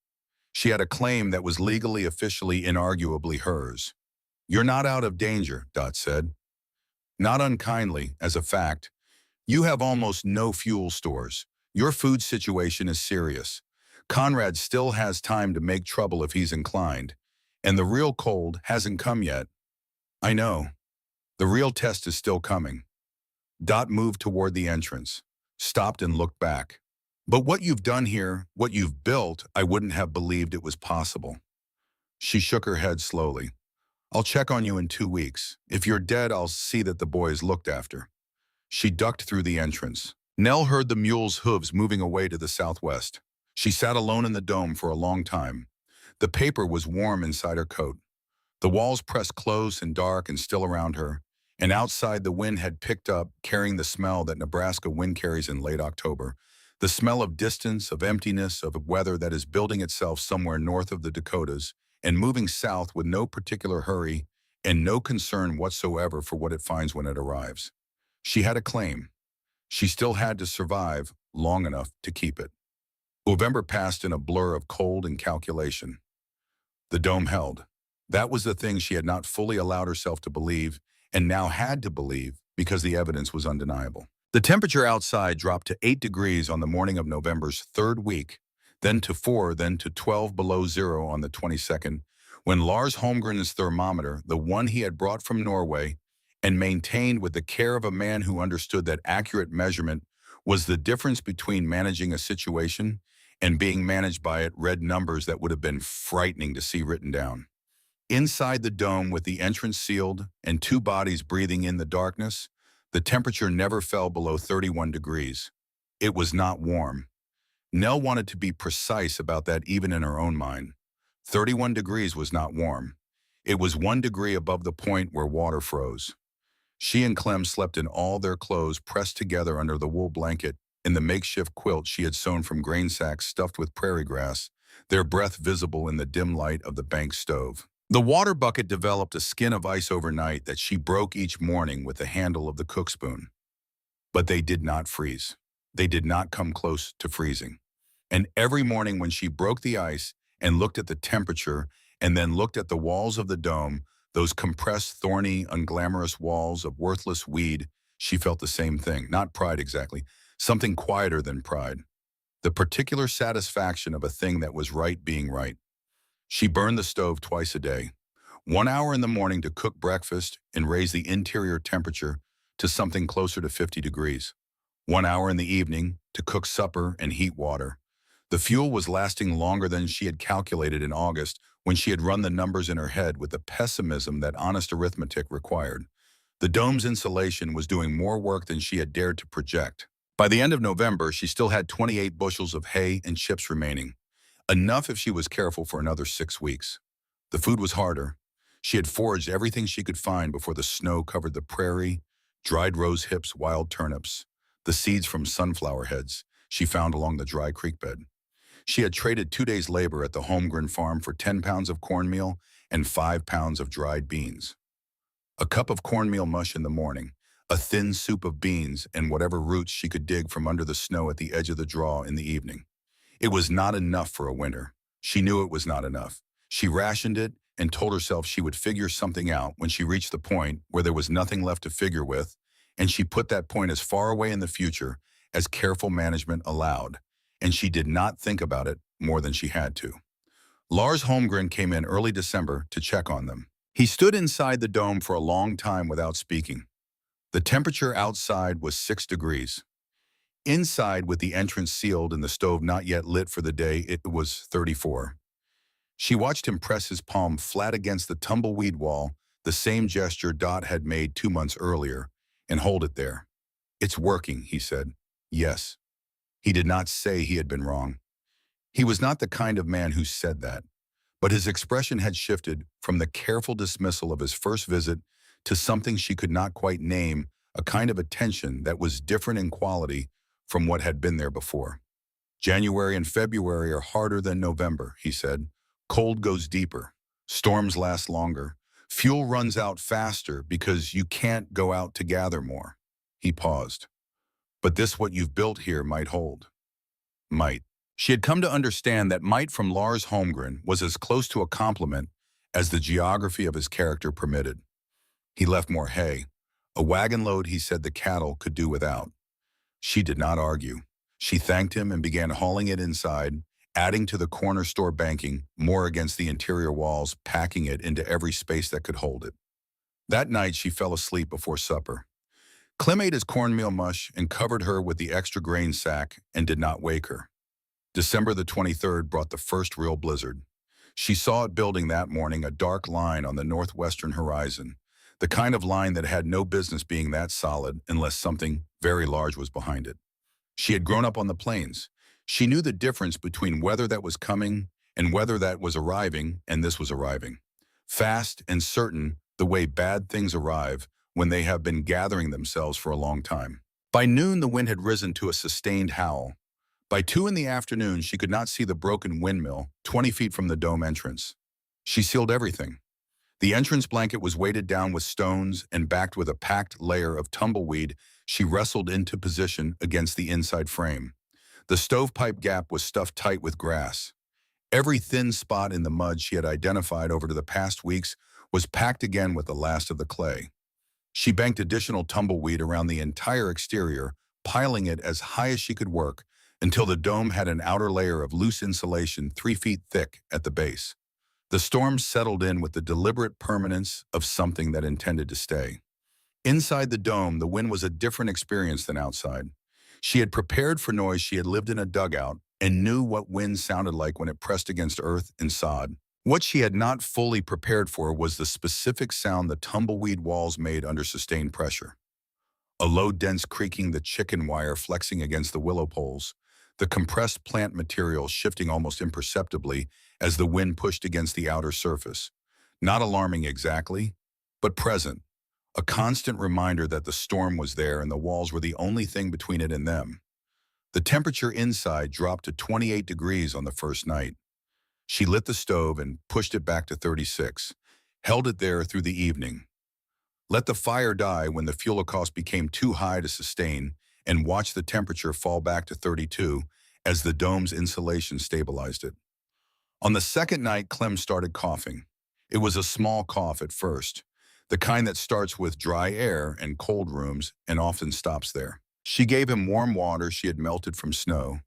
She had a claim that was legally, officially, inarguably hers. "You're not out of danger," Dot said. "Not unkindly, as a fact. You have almost no fuel stores. Your food situation is serious. Conrad still has time to make trouble if he's inclined. And the real cold hasn't come yet." "I know. The real test is still coming." Dot moved toward the entrance, stopped and looked back. "But what you've done here, what you've built, I wouldn't have believed it was possible." She shook her head slowly. "I'll check on you in 2 weeks. If you're dead, I'll see that the boy is looked after." She ducked through the entrance. Nell heard the mule's hooves moving away to the southwest. She sat alone in the dome for a long time. The paper was warm inside her coat. The walls pressed close and dark and still around her, and outside the wind had picked up, carrying the smell that Nebraska wind carries in late October, the smell of distance, of emptiness, of weather that is building itself somewhere north of the Dakotas and moving south with no particular hurry and no concern whatsoever for what it finds when it arrives. She had a claim. She still had to survive long enough to keep it. November passed in a blur of cold and calculation. The dome held. That was the thing she had not fully allowed herself to believe, and now had to believe because the evidence was undeniable. The temperature outside dropped to 8 degrees on the morning of November's third week, then to 4, then to 12 below zero on the 22nd, when Lars Holmgren's thermometer, the one he had brought from Norway, and maintained with the care of a man who understood that accurate measurement was the difference between managing a situation and being managed by it, read numbers that would have been frightening to see written down. Inside the dome, with the entrance sealed and 2 bodies breathing in the darkness, the temperature never fell below 31 degrees. It was not warm. Nell wanted to be precise about that even in her own mind. 31 degrees was not warm. It was 1 degree above the point where water froze. She and Clem slept in all their clothes pressed together under the wool blanket in the makeshift quilt she had sewn from grain sacks stuffed with prairie grass, their breath visible in the dim light of the bank stove. The water bucket developed a skin of ice overnight that she broke each morning with the handle of the cook spoon. But they did not freeze. They did not come close to freezing. And every morning when she broke the ice and looked at the temperature and then looked at the walls of the dome, those compressed, thorny, unglamorous walls of worthless weed, she felt the same thing. Not pride exactly, something quieter than pride. The particular satisfaction of a thing that was right being right. She burned the stove twice a day. 1 hour in the morning to cook breakfast and raise the interior temperature to something closer to 50 degrees. 1 hour in the evening to cook supper and heat water. The fuel was lasting longer than she had calculated in August when she had run the numbers in her head with the pessimism that honest arithmetic required. The dome's insulation was doing more work than she had dared to project. By the end of November, she still had 28 bushels of hay and chips remaining. Enough if she was careful for another 6 weeks. The food was harder. She had foraged everything she could find before the snow covered the prairie, dried rose hips, wild turnips, the seeds from sunflower heads she found along the dry creek bed. She had traded 2 days' labor at the Holmgren farm for 10 pounds of cornmeal and 5 pounds of dried beans. A cup of cornmeal mush in the morning, a thin soup of beans, and whatever roots she could dig from under the snow at the edge of the draw in the evening. It was not enough for a winter. She knew it was not enough. She rationed it and told herself she would figure something out when she reached the point where there was nothing left to figure with, and she put that point as far away in the future as careful management allowed, and she did not think about it more than she had to. Lars Holmgren came in early December to check on them. He stood inside the dome for a long time without speaking. The temperature outside was 6 degrees. Inside, with the entrance sealed and the stove not yet lit for the day, it was 34. She watched him press his palm flat against the tumbleweed wall, the same gesture Dot had made 2 months earlier, and hold it there. "It's working," he said. Yes. He did not say he had been wrong. He was not the kind of man who said that, but his expression had shifted from the careful dismissal of his first visit to something she could not quite name, a kind of attention that was different in quality from what had been there before. "January and February are harder than November," he said. "Cold goes deeper. Storms last longer. Fuel runs out faster because you can't go out to gather more." He paused. "But this what you've built here might hold." Might. She had come to understand that might from Lars Holmgren was as close to a compliment as the geography of his character permitted. He left more hay. A wagon load he said the cattle could do without. She did not argue. She thanked him and began hauling it inside, adding to the corner store banking, more against the interior walls, packing it into every space that could hold it. That night she fell asleep before supper. Clem ate his cornmeal mush and covered her with the extra grain sack and did not wake her. December the 23rd brought the first real blizzard. She saw it building that morning, a dark line on the northwestern horizon, the kind of line that had no business being that solid unless something very large was behind it. She had grown up on the plains. She knew the difference between weather that was coming and weather that was arriving, and this was arriving. Fast and certain, the way bad things arrive when they have been gathering themselves for a long time. By noon, the wind had risen to a sustained howl. By 2 in the afternoon, she could not see the broken windmill 20 feet from the dome entrance. She sealed everything. The entrance blanket was weighted down with stones and backed with a packed layer of tumbleweed. She wrestled into position against the inside frame. The stovepipe gap was stuffed tight with grass. Every thin spot in the mud she had identified over the past weeks was packed again with the last of the clay. She banked additional tumbleweed around the entire exterior, piling it as high as she could work, until the dome had an outer layer of loose insulation 3 feet thick at the base. The storm settled in with the deliberate permanence of something that intended to stay. Inside the dome, the wind was a different experience than outside. She had prepared for noise. She had lived in a dugout and knew what wind sounded like when it pressed against earth and sod. What she had not fully prepared for was the specific sound the tumbleweed walls made under sustained pressure. A low, dense creaking, the chicken wire flexing against the willow poles, the compressed plant material shifting almost imperceptibly as the wind pushed against the outer surface. Not alarming exactly, but present. A constant reminder that the storm was there and the walls were the only thing between it and them. The temperature inside dropped to 28 degrees on the first night. She lit the stove and pushed it back to 36, held it there through the evening. Let the fire die when the fuel cost became too high to sustain, and watched the temperature fall back to 32 as the dome's insulation stabilized it. On the second night, Clem started coughing. It was a small cough at first, the kind that starts with dry air and cold rooms and often stops there. She gave him warm water she had melted from snow,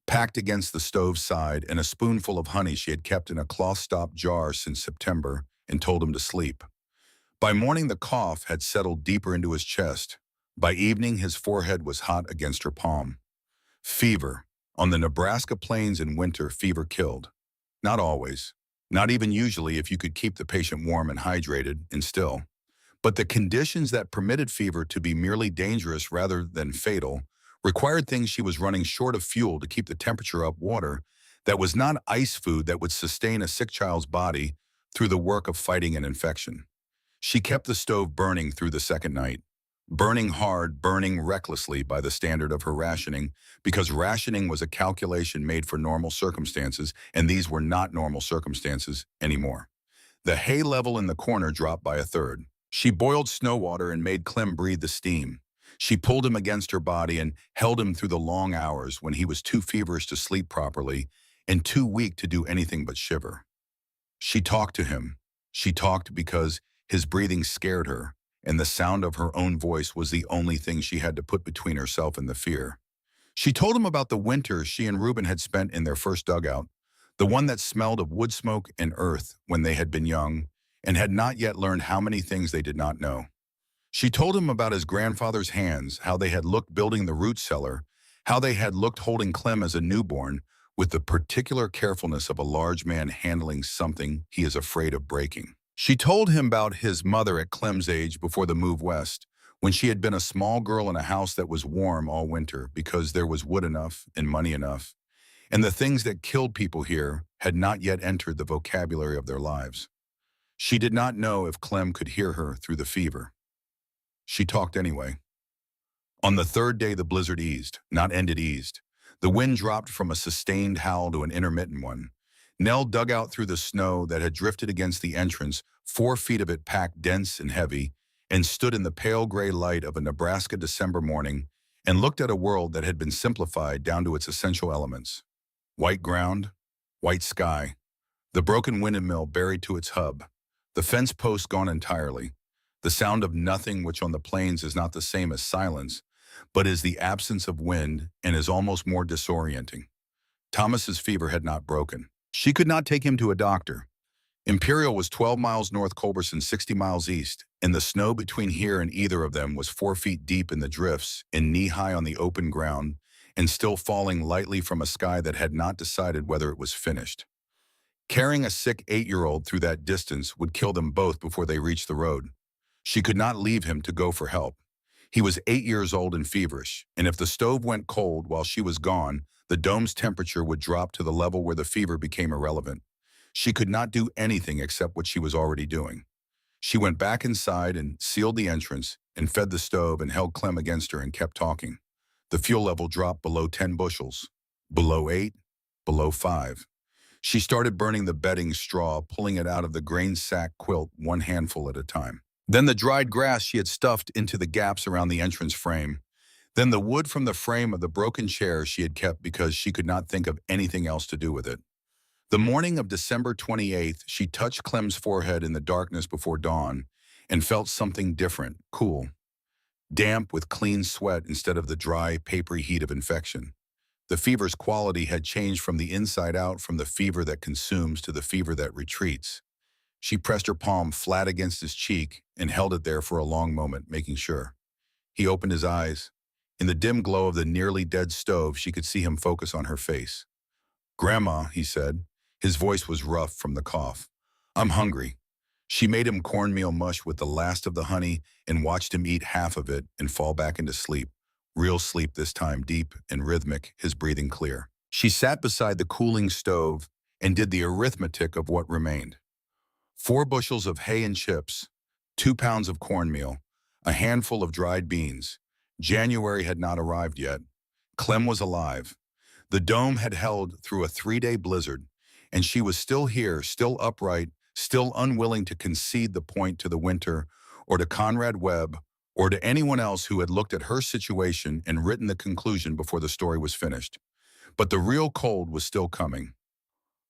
packed against the stove's side, and a spoonful of honey she had kept in a cloth-stop jar since September, and told him to sleep. By morning, the cough had settled deeper into his chest. By evening, his forehead was hot against her palm. Fever. On the Nebraska plains in winter, fever killed. Not always. Not even usually if you could keep the patient warm and hydrated and still. But the conditions that permitted fever to be merely dangerous rather than fatal required things she was running short of fuel to keep the temperature up, water that was not ice food that would sustain a sick child's body through the work of fighting an infection. She kept the stove burning through the second night. Burning hard, burning recklessly by the standard of her rationing, because rationing was a calculation made for normal circumstances, and these were not normal circumstances anymore. The hay level in the corner dropped by a third. She boiled snow water and made Clem breathe the steam. She pulled him against her body and held him through the long hours when he was too feverish to sleep properly and too weak to do anything but shiver. She talked to him. She talked because his breathing scared her, and the sound of her own voice was the only thing she had to put between herself and the fear. She told him about the winter she and Reuben had spent in their first dugout, the one that smelled of wood smoke and earth when they had been young and had not yet learned how many things they did not know. She told him about his grandfather's hands, how they had looked building the root cellar, how they had looked holding Clem as a newborn, with the particular carefulness of a large man handling something he is afraid of breaking. She told him about his mother at Clem's age before the move west, when she had been a small girl in a house that was warm all winter because there was wood enough and money enough, and the things that killed people here had not yet entered the vocabulary of their lives. She did not know if Clem could hear her through the fever. She talked anyway. On the third day the blizzard eased, not ended eased. The wind dropped from a sustained howl to an intermittent one. Nell dug out through the snow that had drifted against the entrance, 4 feet of it packed dense and heavy, and stood in the pale gray light of a Nebraska December morning and looked at a world that had been simplified down to its essential elements. White ground, white sky, the broken windmill buried to its hub, the fence post gone entirely, the sound of nothing, which on the plains is not the same as silence, but is the absence of wind and is almost more disorienting. Thomas's fever had not broken. She could not take him to a doctor. Imperial was 12 miles north, Culberson 60 miles east, and the snow between here and either of them was 4 feet deep in the drifts and knee-high on the open ground, and still falling lightly from a sky that had not decided whether it was finished. Carrying a sick 8-year-old through that distance would kill them both before they reached the road. She could not leave him to go for help. He was 8 years old and feverish, and if the stove went cold while she was gone, the dome's temperature would drop to the level where the fever became irrelevant. She could not do anything except what she was already doing. She went back inside and sealed the entrance and fed the stove and held Clem against her and kept talking. The fuel level dropped below 10 bushels, below 8, below 5. She started burning the bedding straw, pulling it out of the grain sack quilt one handful at a time. Then the dried grass she had stuffed into the gaps around the entrance frame. Then the wood from the frame of the broken chair she had kept because she could not think of anything else to do with it. The morning of December 28th, she touched Clem's forehead in the darkness before dawn and felt something different, cool, damp with clean sweat instead of the dry, papery heat of infection. The fever's quality had changed from the inside out, from the fever that consumes to the fever that retreats. She pressed her palm flat against his cheek and held it there for a long moment, making sure. He opened his eyes. In the dim glow of the nearly dead stove, she could see him focus on her face. "Grandma," he said. His voice was rough from the cough. "I'm hungry." She made him cornmeal mush with the last of the honey and watched him eat half of it and fall back into sleep. Real sleep this time, deep and rhythmic, his breathing clear. She sat beside the cooling stove and did the arithmetic of what remained. 4 bushels of hay and chips, 2 pounds of cornmeal, a handful of dried beans. January had not arrived yet. Clem was alive. The dome had held through a 3-day blizzard, and she was still here, still upright, still unwilling to concede the point to the winter, or to Conrad Webb, or to anyone else who had looked at her situation and written the conclusion before the story was finished. But the real cold was still coming.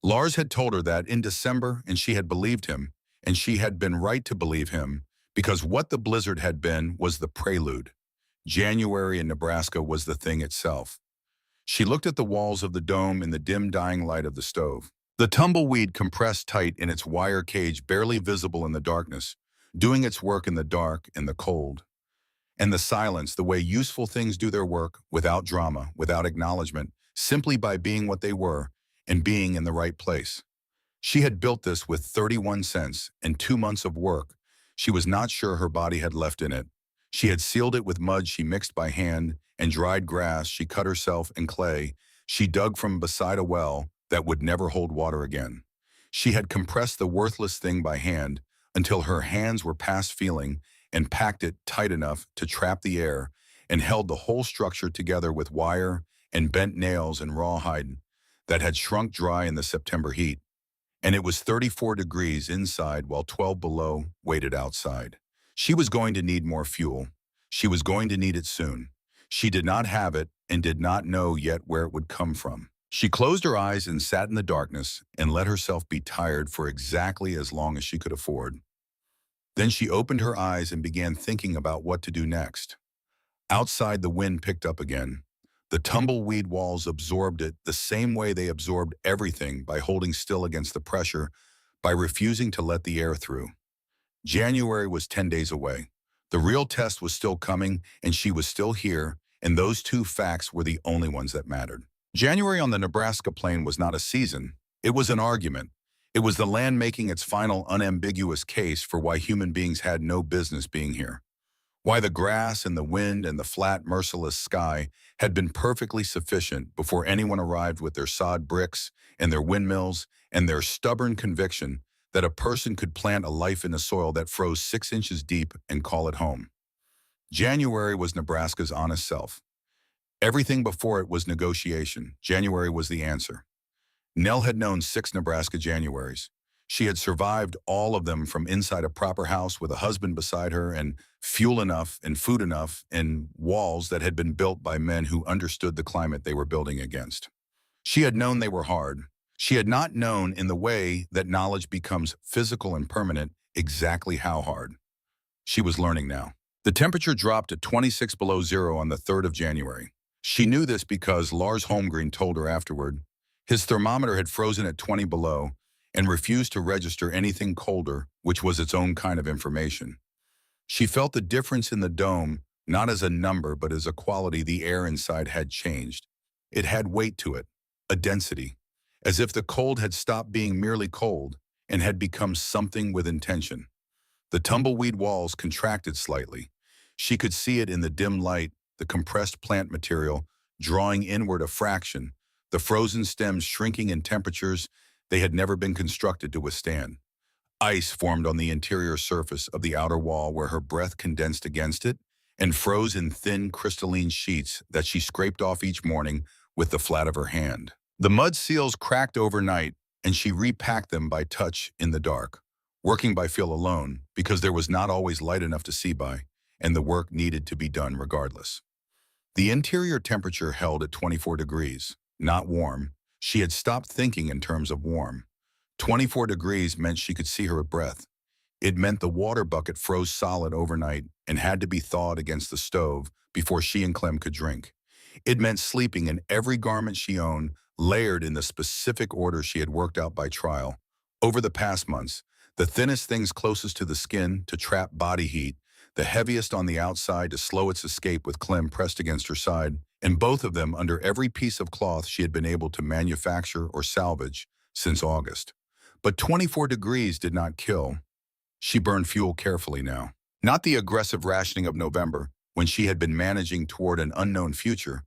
Lars had told her that in December, and she had believed him, and she had been right to believe him, because what the blizzard had been was the prelude. January in Nebraska was the thing itself. She looked at the walls of the dome in the dim dying light of the stove. The tumbleweed compressed tight in its wire cage, barely visible in the darkness, doing its work in the dark and the cold. And the silence, the way useful things do their work, without drama, without acknowledgement, simply by being what they were and being in the right place. She had built this with 31 cents and 2 months of work she was not sure her body had left in it. She had sealed it with mud she mixed by hand and dried grass she cut herself and clay she dug from beside a well that would never hold water again. She had compressed the worthless thing by hand until her hands were past feeling and packed it tight enough to trap the air and held the whole structure together with wire and bent nails and rawhide that had shrunk dry in the September heat. And it was 34 degrees inside while 12 below waited outside. She was going to need more fuel. She was going to need it soon. She did not have it and did not know yet where it would come from. She closed her eyes and sat in the darkness and let herself be tired for exactly as long as she could afford. Then she opened her eyes and began thinking about what to do next. Outside, the wind picked up again. The tumbleweed walls absorbed it the same way they absorbed everything, by holding still against the pressure, by refusing to let the air through. January was 10 days away. The real test was still coming, and she was still here, and those two facts were the only ones that mattered. January on the Nebraska plain was not a season. It was an argument. It was the land making its final unambiguous case for why human beings had no business being here. Why the grass and the wind and the flat, merciless sky had been perfectly sufficient before anyone arrived with their sod bricks and their windmills and their stubborn conviction that a person could plant a life in a soil that froze 6 inches deep and call it home. January was Nebraska's honest self. Everything before it was negotiation. January was the answer. Nell had known 6 Nebraska Januaries. She had survived all of them from inside a proper house with a husband beside her and fuel enough and food enough and walls that had been built by men who understood the climate they were building against. She had known they were hard. She had not known, in the way that knowledge becomes physical and permanent, exactly how hard. She was learning now. The temperature dropped to 26 below zero on the 3rd of January. She knew this because Lars Holmgren told her afterward. His thermometer had frozen at 20 below and refused to register anything colder, which was its own kind of information. She felt the difference in the dome, not as a number but as a quality. The air inside had changed. It had weight to it, a density, as if the cold had stopped being merely cold and had become something with intention. The tumbleweed walls contracted slightly. She could see it in the dim light, the compressed plant material drawing inward a fraction, the frozen stems shrinking in temperatures they had never been constructed to withstand. Ice formed on the interior surface of the outer wall where her breath condensed against it and froze in thin crystalline sheets that she scraped off each morning with the flat of her hand. The mud seals cracked overnight, and she repacked them by touch in the dark, working by feel alone because there was not always light enough to see by, and the work needed to be done regardless. The interior temperature held at 24 degrees, not warm. She had stopped thinking in terms of warm. 24 degrees meant she could see her breath. It meant the water bucket froze solid overnight and had to be thawed against the stove before she and Clem could drink. It meant sleeping in every garment she owned, layered in the specific order she had worked out by trial. Over the past months, the thinnest things closest to the skin to trap body heat, the heaviest on the outside to slow its escape with Clem pressed against her side, and both of them under every piece of cloth she had been able to manufacture or salvage since August. But 24 degrees did not kill. She burned fuel carefully now. Not the aggressive rationing of November, when she had been managing toward an unknown future,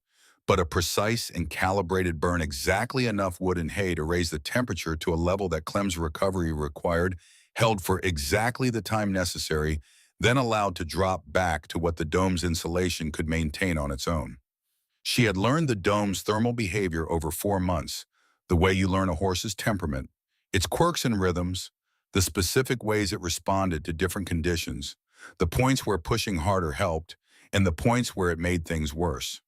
but a precise and calibrated burn, exactly enough wood and hay to raise the temperature to a level that Clem's recovery required, held for exactly the time necessary, then allowed to drop back to what the dome's insulation could maintain on its own. She had learned the dome's thermal behavior over 4 months, the way you learn a horse's temperament, its quirks and rhythms, the specific ways it responded to different conditions, the points where pushing harder helped, and the points where it made things worse.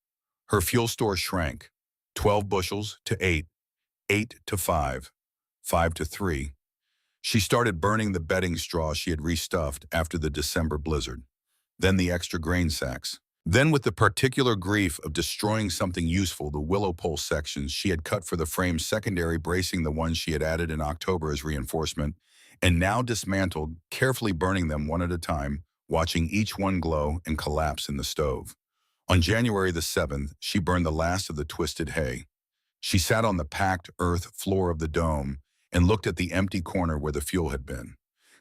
Her fuel store shrank, 12 bushels to 8, 8 to 5, 5 to 3. She started burning the bedding straw she had restuffed after the December blizzard, then the extra grain sacks. Then, with the particular grief of destroying something useful, the willow pole sections she had cut for the frame's secondary bracing, the ones she had added in October as reinforcement, and now dismantled, carefully burning them one at a time, watching each one glow and collapse in the stove. On January the 7th, she burned the last of the twisted hay. She sat on the packed earth floor of the dome and looked at the empty corner where the fuel had been.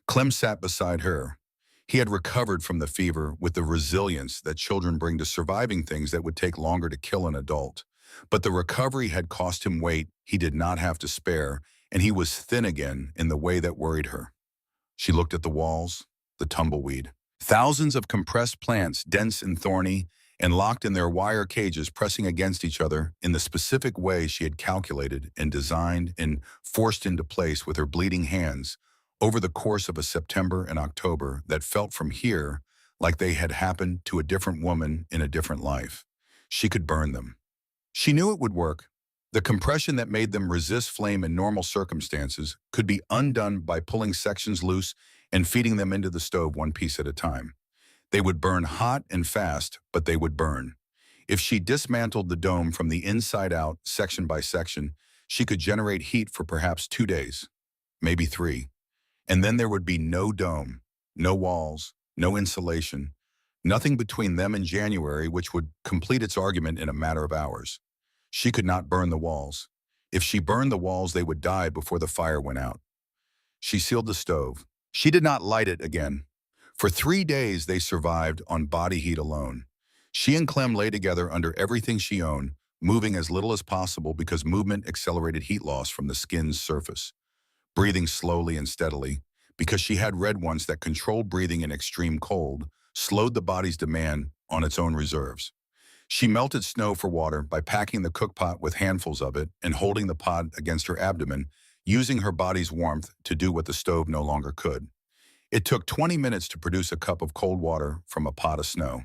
Clem sat beside her. He had recovered from the fever with the resilience that children bring to surviving things that would take longer to kill an adult. But the recovery had cost him weight he did not have to spare, and he was thin again in the way that worried her. She looked at the walls, the tumbleweed. Thousands of compressed plants, dense and thorny, and locked in their wire cages, pressing against each other in the specific way she had calculated and designed and forced into place with her bleeding hands over the course of a September and October that felt from here like they had happened to a different woman in a different life. She could burn them. She knew it would work. The compression that made them resist flame in normal circumstances could be undone by pulling sections loose and feeding them into the stove one piece at a time. They would burn hot and fast, but they would burn. If she dismantled the dome from the inside out, section by section, she could generate heat for perhaps 2 days, maybe 3. And then there would be no dome, no walls, no insulation, nothing between them and January, which would complete its argument in a matter of hours. She could not burn the walls. If she burned the walls, they would die before the fire went out. She sealed the stove. She did not light it again. For 3 days, they survived on body heat alone. She and Clem lay together under everything she owned, moving as little as possible because movement accelerated heat loss from the skin's surface. Breathing slowly and steadily, because she had read once that controlled breathing in extreme cold slowed the body's demand on its own reserves. She melted snow for water by packing the cookpot with handfuls of it and holding the pot against her abdomen, using her body's warmth to do what the stove no longer could. It took 20 minutes to produce a cup of cold water from a pot of snow.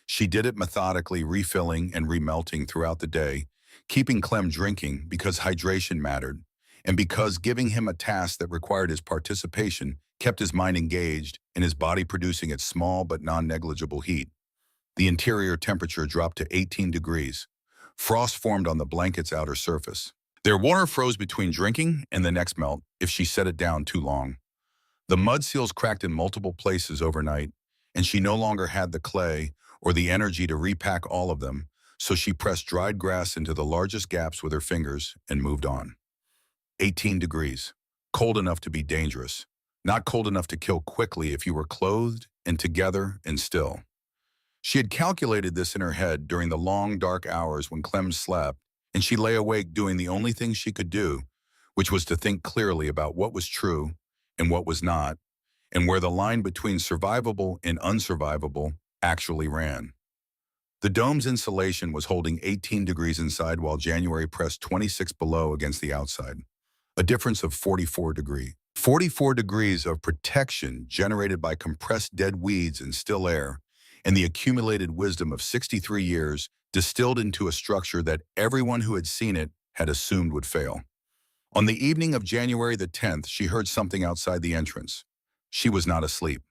She did it methodically, refilling and remelting throughout the day, keeping Clem drinking because hydration mattered, and because giving him a task that required his participation kept his mind engaged and his body producing its small but non-negligible heat. The interior temperature dropped to 18 degrees. Frost formed on the blanket's outer surface. Their water froze between drinking and the next melt if she set it down too long. The mud seals cracked in multiple places overnight, and she no longer had the clay or the energy to repack all of them, so she pressed dried grass into the largest gaps with her fingers and moved on. 18 degrees. Cold enough to be dangerous. Not cold enough to kill quickly if you were clothed and together and still. She had calculated this in her head during the long, dark hours when Clem slept, and she lay awake doing the only thing she could do, which was to think clearly about what was true and what was not, and where the line between survivable and unsurvivable actually ran. The dome's insulation was holding 18 degrees inside while January pressed 26 below against the outside. A difference of 44 degrees. 44 degrees of protection generated by compressed dead weeds and still air, and the accumulated wisdom of 63 years distilled into a structure that everyone who had seen it had assumed would fail. On the evening of January the 10th, she heard something outside the entrance. She was not asleep.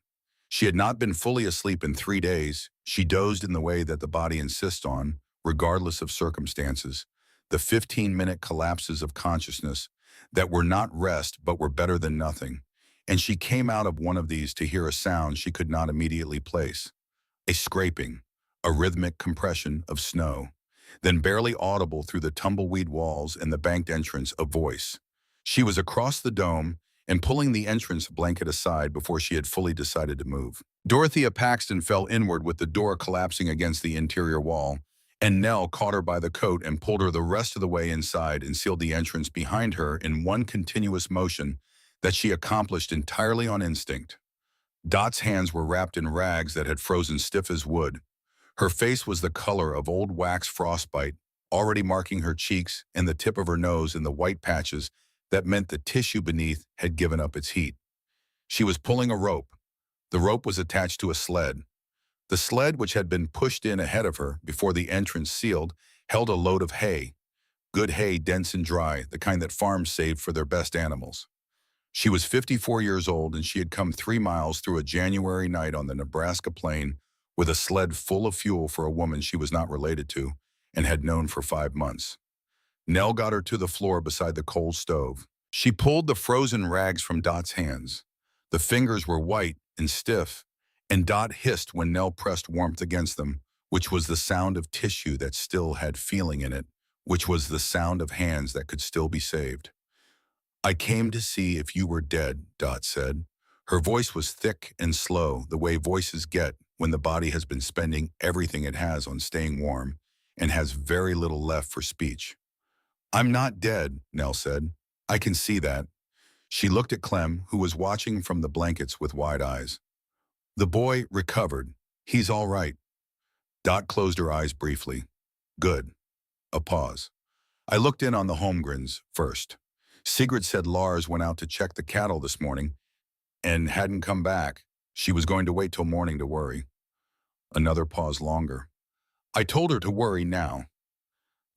She had not been fully asleep in 3 days. She dozed in the way that the body insists on, regardless of circumstances. The 15-minute collapses of consciousness that were not rest but were better than nothing. And she came out of one of these to hear a sound she could not immediately place. A scraping, a rhythmic compression of snow. Then barely audible through the tumbleweed walls and the banked entrance, a voice. She was across the dome and pulling the entrance blanket aside before she had fully decided to move. Dorothea Paxton fell inward with the door collapsing against the interior wall, and Nell caught her by the coat and pulled her the rest of the way inside and sealed the entrance behind her in one continuous motion that she accomplished entirely on instinct. Dot's hands were wrapped in rags that had frozen stiff as wood. Her face was the color of old wax frostbite, already marking her cheeks and the tip of her nose in the white patches that meant the tissue beneath had given up its heat. She was pulling a rope. The rope was attached to a sled. The sled, which had been pushed in ahead of her before the entrance sealed, held a load of hay. Good hay, dense and dry, the kind that farms saved for their best animals. She was 54 years old, and she had come 3 miles through a January night on the Nebraska plain with a sled full of fuel for a woman she was not related to and had known for 5 months. Nell got her to the floor beside the coal stove. She pulled the frozen rags from Dot's hands. The fingers were white and stiff, and Dot hissed when Nell pressed warmth against them, which was the sound of tissue that still had feeling in it, which was the sound of hands that could still be saved. "I came to see if you were dead," Dot said. Her voice was thick and slow, the way voices get when the body has been spending everything it has on staying warm and has very little left for speech. "I'm not dead," Nell said. "I can see that." She looked at Clem, who was watching from the blankets with wide eyes. "The boy recovered. He's all right." Dot closed her eyes briefly. "Good." A pause. "I looked in on the Holmgrens first. Sigrid said Lars went out to check the cattle this morning and hadn't come back. She was going to wait till morning to worry." Another pause longer. I told her to worry now.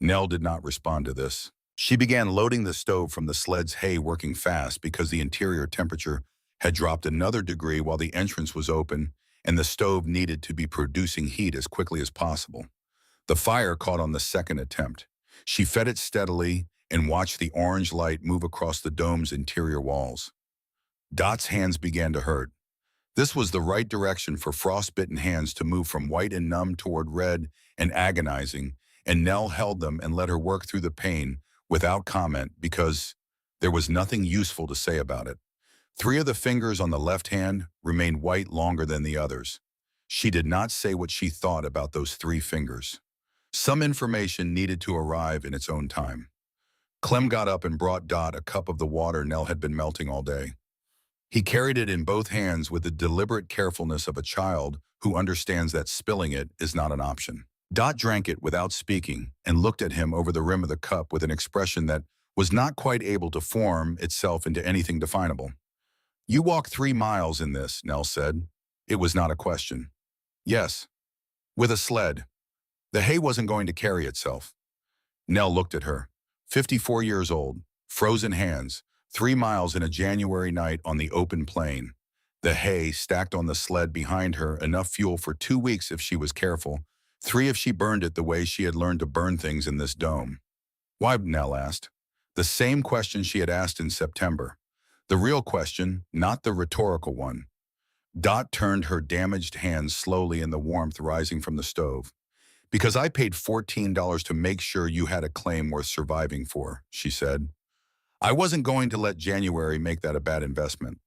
Nell did not respond to this. She began loading the stove from the sled's hay, working fast because the interior temperature had dropped another degree while the entrance was open and the stove needed to be producing heat as quickly as possible. The fire caught on the second attempt. She fed it steadily and watched the orange light move across the dome's interior walls. Dot's hands began to hurt. This was the right direction for frostbitten hands to move from white and numb toward red and agonizing, and Nell held them and let her work through the pain without comment because there was nothing useful to say about it. 3 of the fingers on the left hand remained white longer than the others. She did not say what she thought about those 3 fingers. Some information needed to arrive in its own time. Clem got up and brought Dot a cup of the water Nell had been melting all day. He carried it in both hands with the deliberate carefulness of a child who understands that spilling it is not an option. Dot drank it without speaking and looked at him over the rim of the cup with an expression that was not quite able to form itself into anything definable. You walked 3 miles in this, Nell said. It was not a question. Yes. With a sled. The hay wasn't going to carry itself. Nell looked at her. 54 years old, frozen hands, 3 miles in a January night on the open plain. The hay stacked on the sled behind her, enough fuel for 2 weeks if she was careful, 3 if she burned it the way she had learned to burn things in this dome. Why, Nell asked. The same question she had asked in September. The real question, not the rhetorical one. Dot turned her damaged hands slowly in the warmth rising from the stove. Because I paid $14 to make sure you had a claim worth surviving for, she said. I wasn't going to let January make that a bad investment.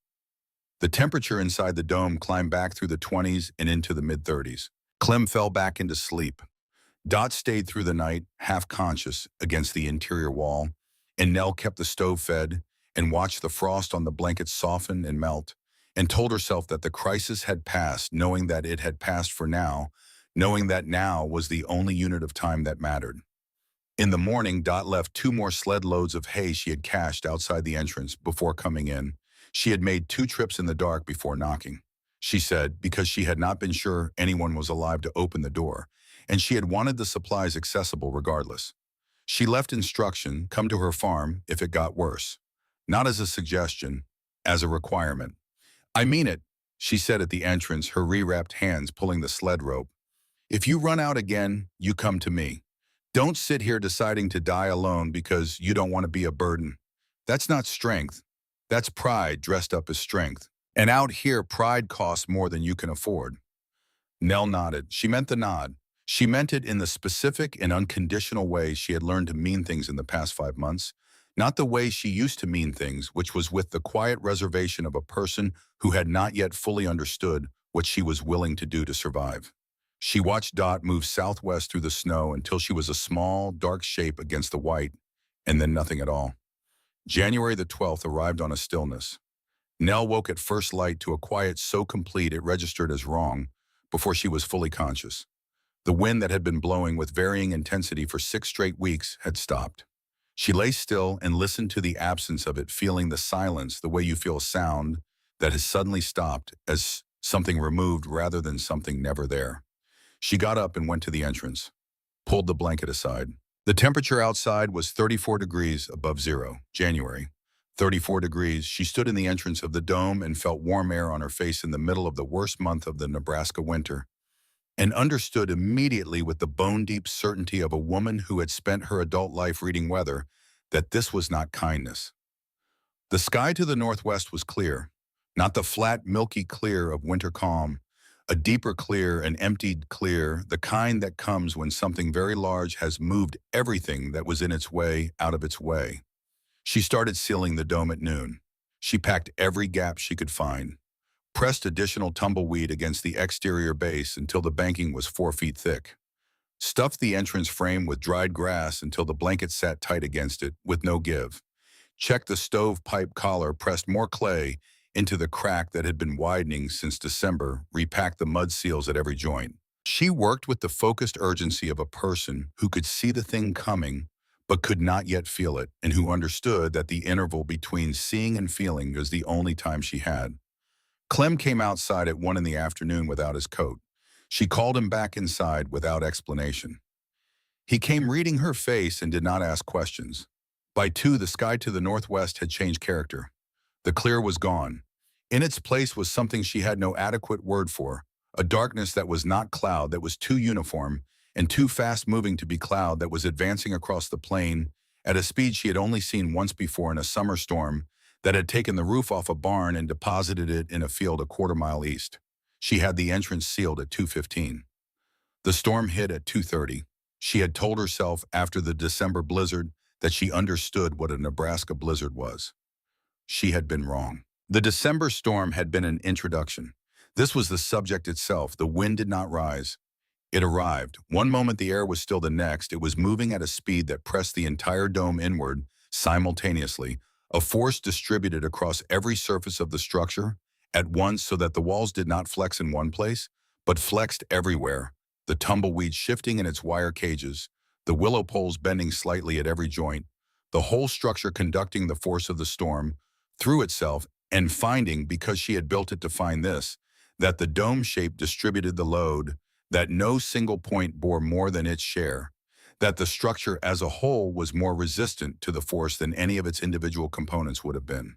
The temperature inside the dome climbed back through the 20s and into the mid-30s. Clem fell back into sleep. Dot stayed through the night, half conscious, against the interior wall, and Nell kept the stove fed and watched the frost on the blankets soften and melt, and told herself that the crisis had passed, knowing that it had passed for now, knowing that now was the only unit of time that mattered. In the morning, Dot left 2 more sled loads of hay she had cached outside the entrance before coming in. She had made 2 trips in the dark before knocking, she said, because she had not been sure anyone was alive to open the door, and she had wanted the supplies accessible regardless. She left instruction, come to her farm if it got worse. Not as a suggestion, as a requirement. I mean it, she said at the entrance, her rewrapped hands pulling the sled rope. If you run out again, you come to me. Don't sit here deciding to die alone because you don't want to be a burden. That's not strength. That's pride dressed up as strength. And out here, pride costs more than you can afford. Nell nodded. She meant the nod. She meant it in the specific and unconditional way she had learned to mean things in the past 5 months, not the way she used to mean things, which was with the quiet reservation of a person who had not yet fully understood what she was willing to do to survive. She watched Dot move southwest through the snow until she was a small, dark shape against the white, and then nothing at all. January the 12th arrived on a stillness. Nell woke at first light to a quiet so complete it registered as wrong before she was fully conscious. The wind that had been blowing with varying intensity for 6 straight weeks had stopped. She lay still and listened to the absence of it, feeling the silence the way you feel a sound that has suddenly stopped, as something removed rather than something never there. She got up and went to the entrance, pulled the blanket aside. The temperature outside was 34 degrees above zero, January. 34 degrees. She stood in the entrance of the dome and felt warm air on her face in the middle of the worst month of the Nebraska winter, and understood immediately with the bone-deep certainty of a woman who had spent her adult life reading weather that this was not kindness. The sky to the northwest was clear, not the flat, milky clear of winter calm, a deeper clear, an emptied clear, the kind that comes when something very large has moved everything that was in its way out of its way. She started sealing the dome at noon. She packed every gap she could find, pressed additional tumbleweed against the exterior base until the banking was 4 feet thick, stuffed the entrance frame with dried grass until the blanket sat tight against it with no give, checked the stovepipe collar, pressed more clay into the crack that had been widening since December, repacked the mud seals at every joint. She worked with the focused urgency of a person who could see the thing coming but could not yet feel it, and who understood that the interval between seeing and feeling was the only time she had. Clem came outside at 1 in the afternoon without his coat. She called him back inside without explanation. He came reading her face and did not ask questions. By 2, the sky to the northwest had changed character. The clear was gone. In its place was something she had no adequate word for, a darkness that was not cloud, that was too uniform and too fast-moving to be cloud, that was advancing across the plain at a speed she had only seen once before in a summer storm that had taken the roof off a barn and deposited it in a field a quarter-mile east. She had the entrance sealed at 2:15. The storm hit at 2:30. She had told herself after the December blizzard that she understood what a Nebraska blizzard was. She had been wrong. The December storm had been an introduction. This was the subject itself. The wind did not rise. It arrived. One moment the air was still, the next it was moving at a speed that pressed the entire dome inward simultaneously, a force distributed across every surface of the structure at once so that the walls did not flex in one place, but flexed everywhere, the tumbleweed shifting in its wire cages, the willow poles bending slightly at every joint, the whole structure conducting the force of the storm through itself and finding, because she had built it to find this, that the dome shape distributed the load, that no single point bore more than its share, that the structure as a whole was more resistant to the force than any of its individual components would have been.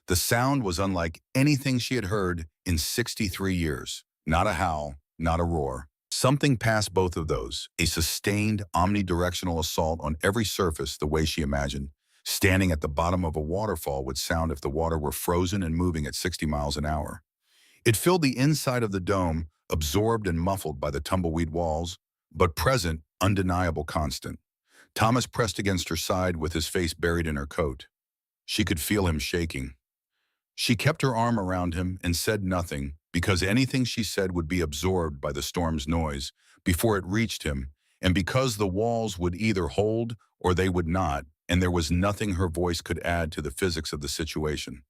The sound was unlike anything she had heard in 63 years. Not a howl, not a roar. Something past both of those, a sustained, omnidirectional assault on every surface the way she imagined. Standing at the bottom of a waterfall would sound if the water were frozen and moving at 60 miles an hour. It filled the inside of the dome, absorbed and muffled by the tumbleweed walls, but present, undeniable, constant. Thomas pressed against her side with his face buried in her coat. She could feel him shaking. She kept her arm around him and said nothing, because anything she said would be absorbed by the storm's noise before it reached him, and because the walls would either hold or they would not, and there was nothing her voice could add to the physics of the situation.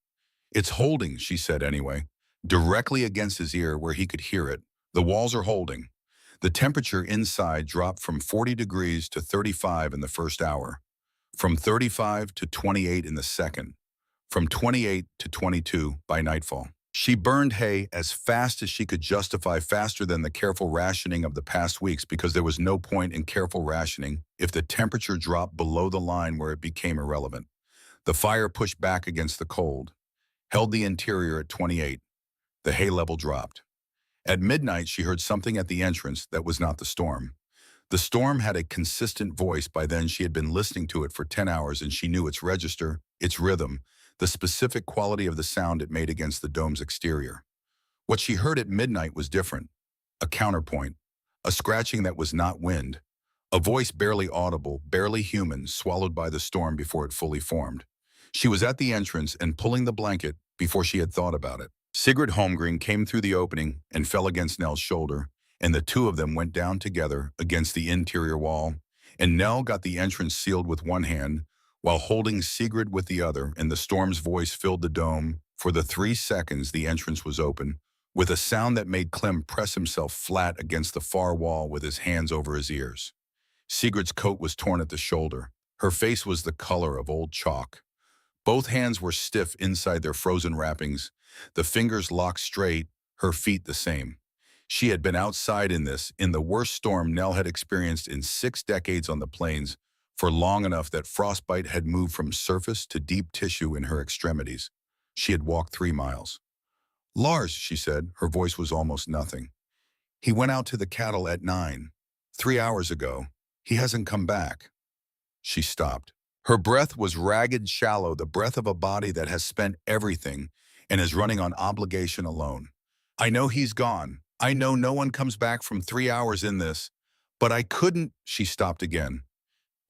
"It's holding," she said anyway, directly against his ear where he could hear it. "The walls are holding." The temperature inside dropped from 40 degrees to 35 in the first hour, from 35 to 28 in the second, from 28 to 22 by nightfall. She burned hay as fast as she could justify, faster than the careful rationing of the past weeks, because there was no point in careful rationing if the temperature dropped below the line where it became irrelevant. The fire pushed back against the cold, held the interior at 28. The hay level dropped. At midnight, she heard something at the entrance that was not the storm. The storm had a consistent voice. By then, she had been listening to it for 10 hours, and she knew its register, its rhythm, the specific quality of the sound it made against the dome's exterior. What she heard at midnight was different. A counterpoint, a scratching that was not wind, a voice barely audible, barely human, swallowed by the storm before it fully formed. She was at the entrance and pulling the blanket before she had thought about it. Sigrid Holmgren came through the opening and fell against Nell's shoulder, and the two of them went down together against the interior wall, and Nell got the entrance sealed with one hand, while holding Sigrid with the other, and the storm's voice filled the dome. For the 3 seconds the entrance was open, with a sound that made Clem press himself flat against the far wall with his hands over his ears. Sigrid's coat was torn at the shoulder. Her face was the color of old chalk. Both hands were stiff inside their frozen wrappings, the fingers locked straight, her feet the same. She had been outside in the worst storm Nell had experienced in 6 decades on the plains, for long enough that frostbite had moved from surface to deep tissue in her extremities. She had walked 3 miles. "Lars," she said, her voice was almost nothing. "He went out to the cattle at 9. 3 hours ago. He hasn't come back." She stopped. Her breath was ragged, shallow, the breath of a body that has spent everything and is running on obligation alone. "I know he's gone. I know no one comes back from 3 hours in this. But I couldn't—" She stopped again.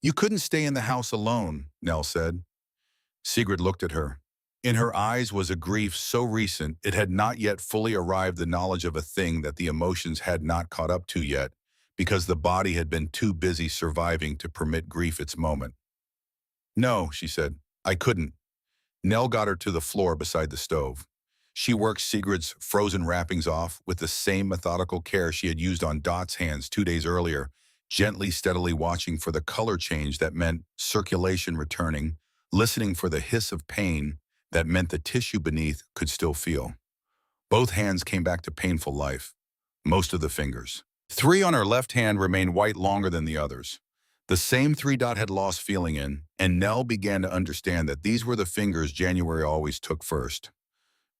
"You couldn't stay in the house alone," Nell said. Sigrid looked at her. In her eyes was a grief so recent it had not yet fully arrived, the knowledge of a thing that the emotions had not caught up to yet, because the body had been too busy surviving to permit grief its moment. "No," she said, "I couldn't." Nell got her to the floor beside the stove. She worked Sigrid's frozen wrappings off with the same methodical care she had used on Dot's hands 2 days earlier, gently, steadily watching for the color change that meant circulation returning, listening for the hiss of pain that meant the tissue beneath could still feel. Both hands came back to painful life. most of the fingers. 3 on her left hand remained white longer than the others. The same 3 had lost feeling in, and Nell began to understand that these were the fingers January always took first.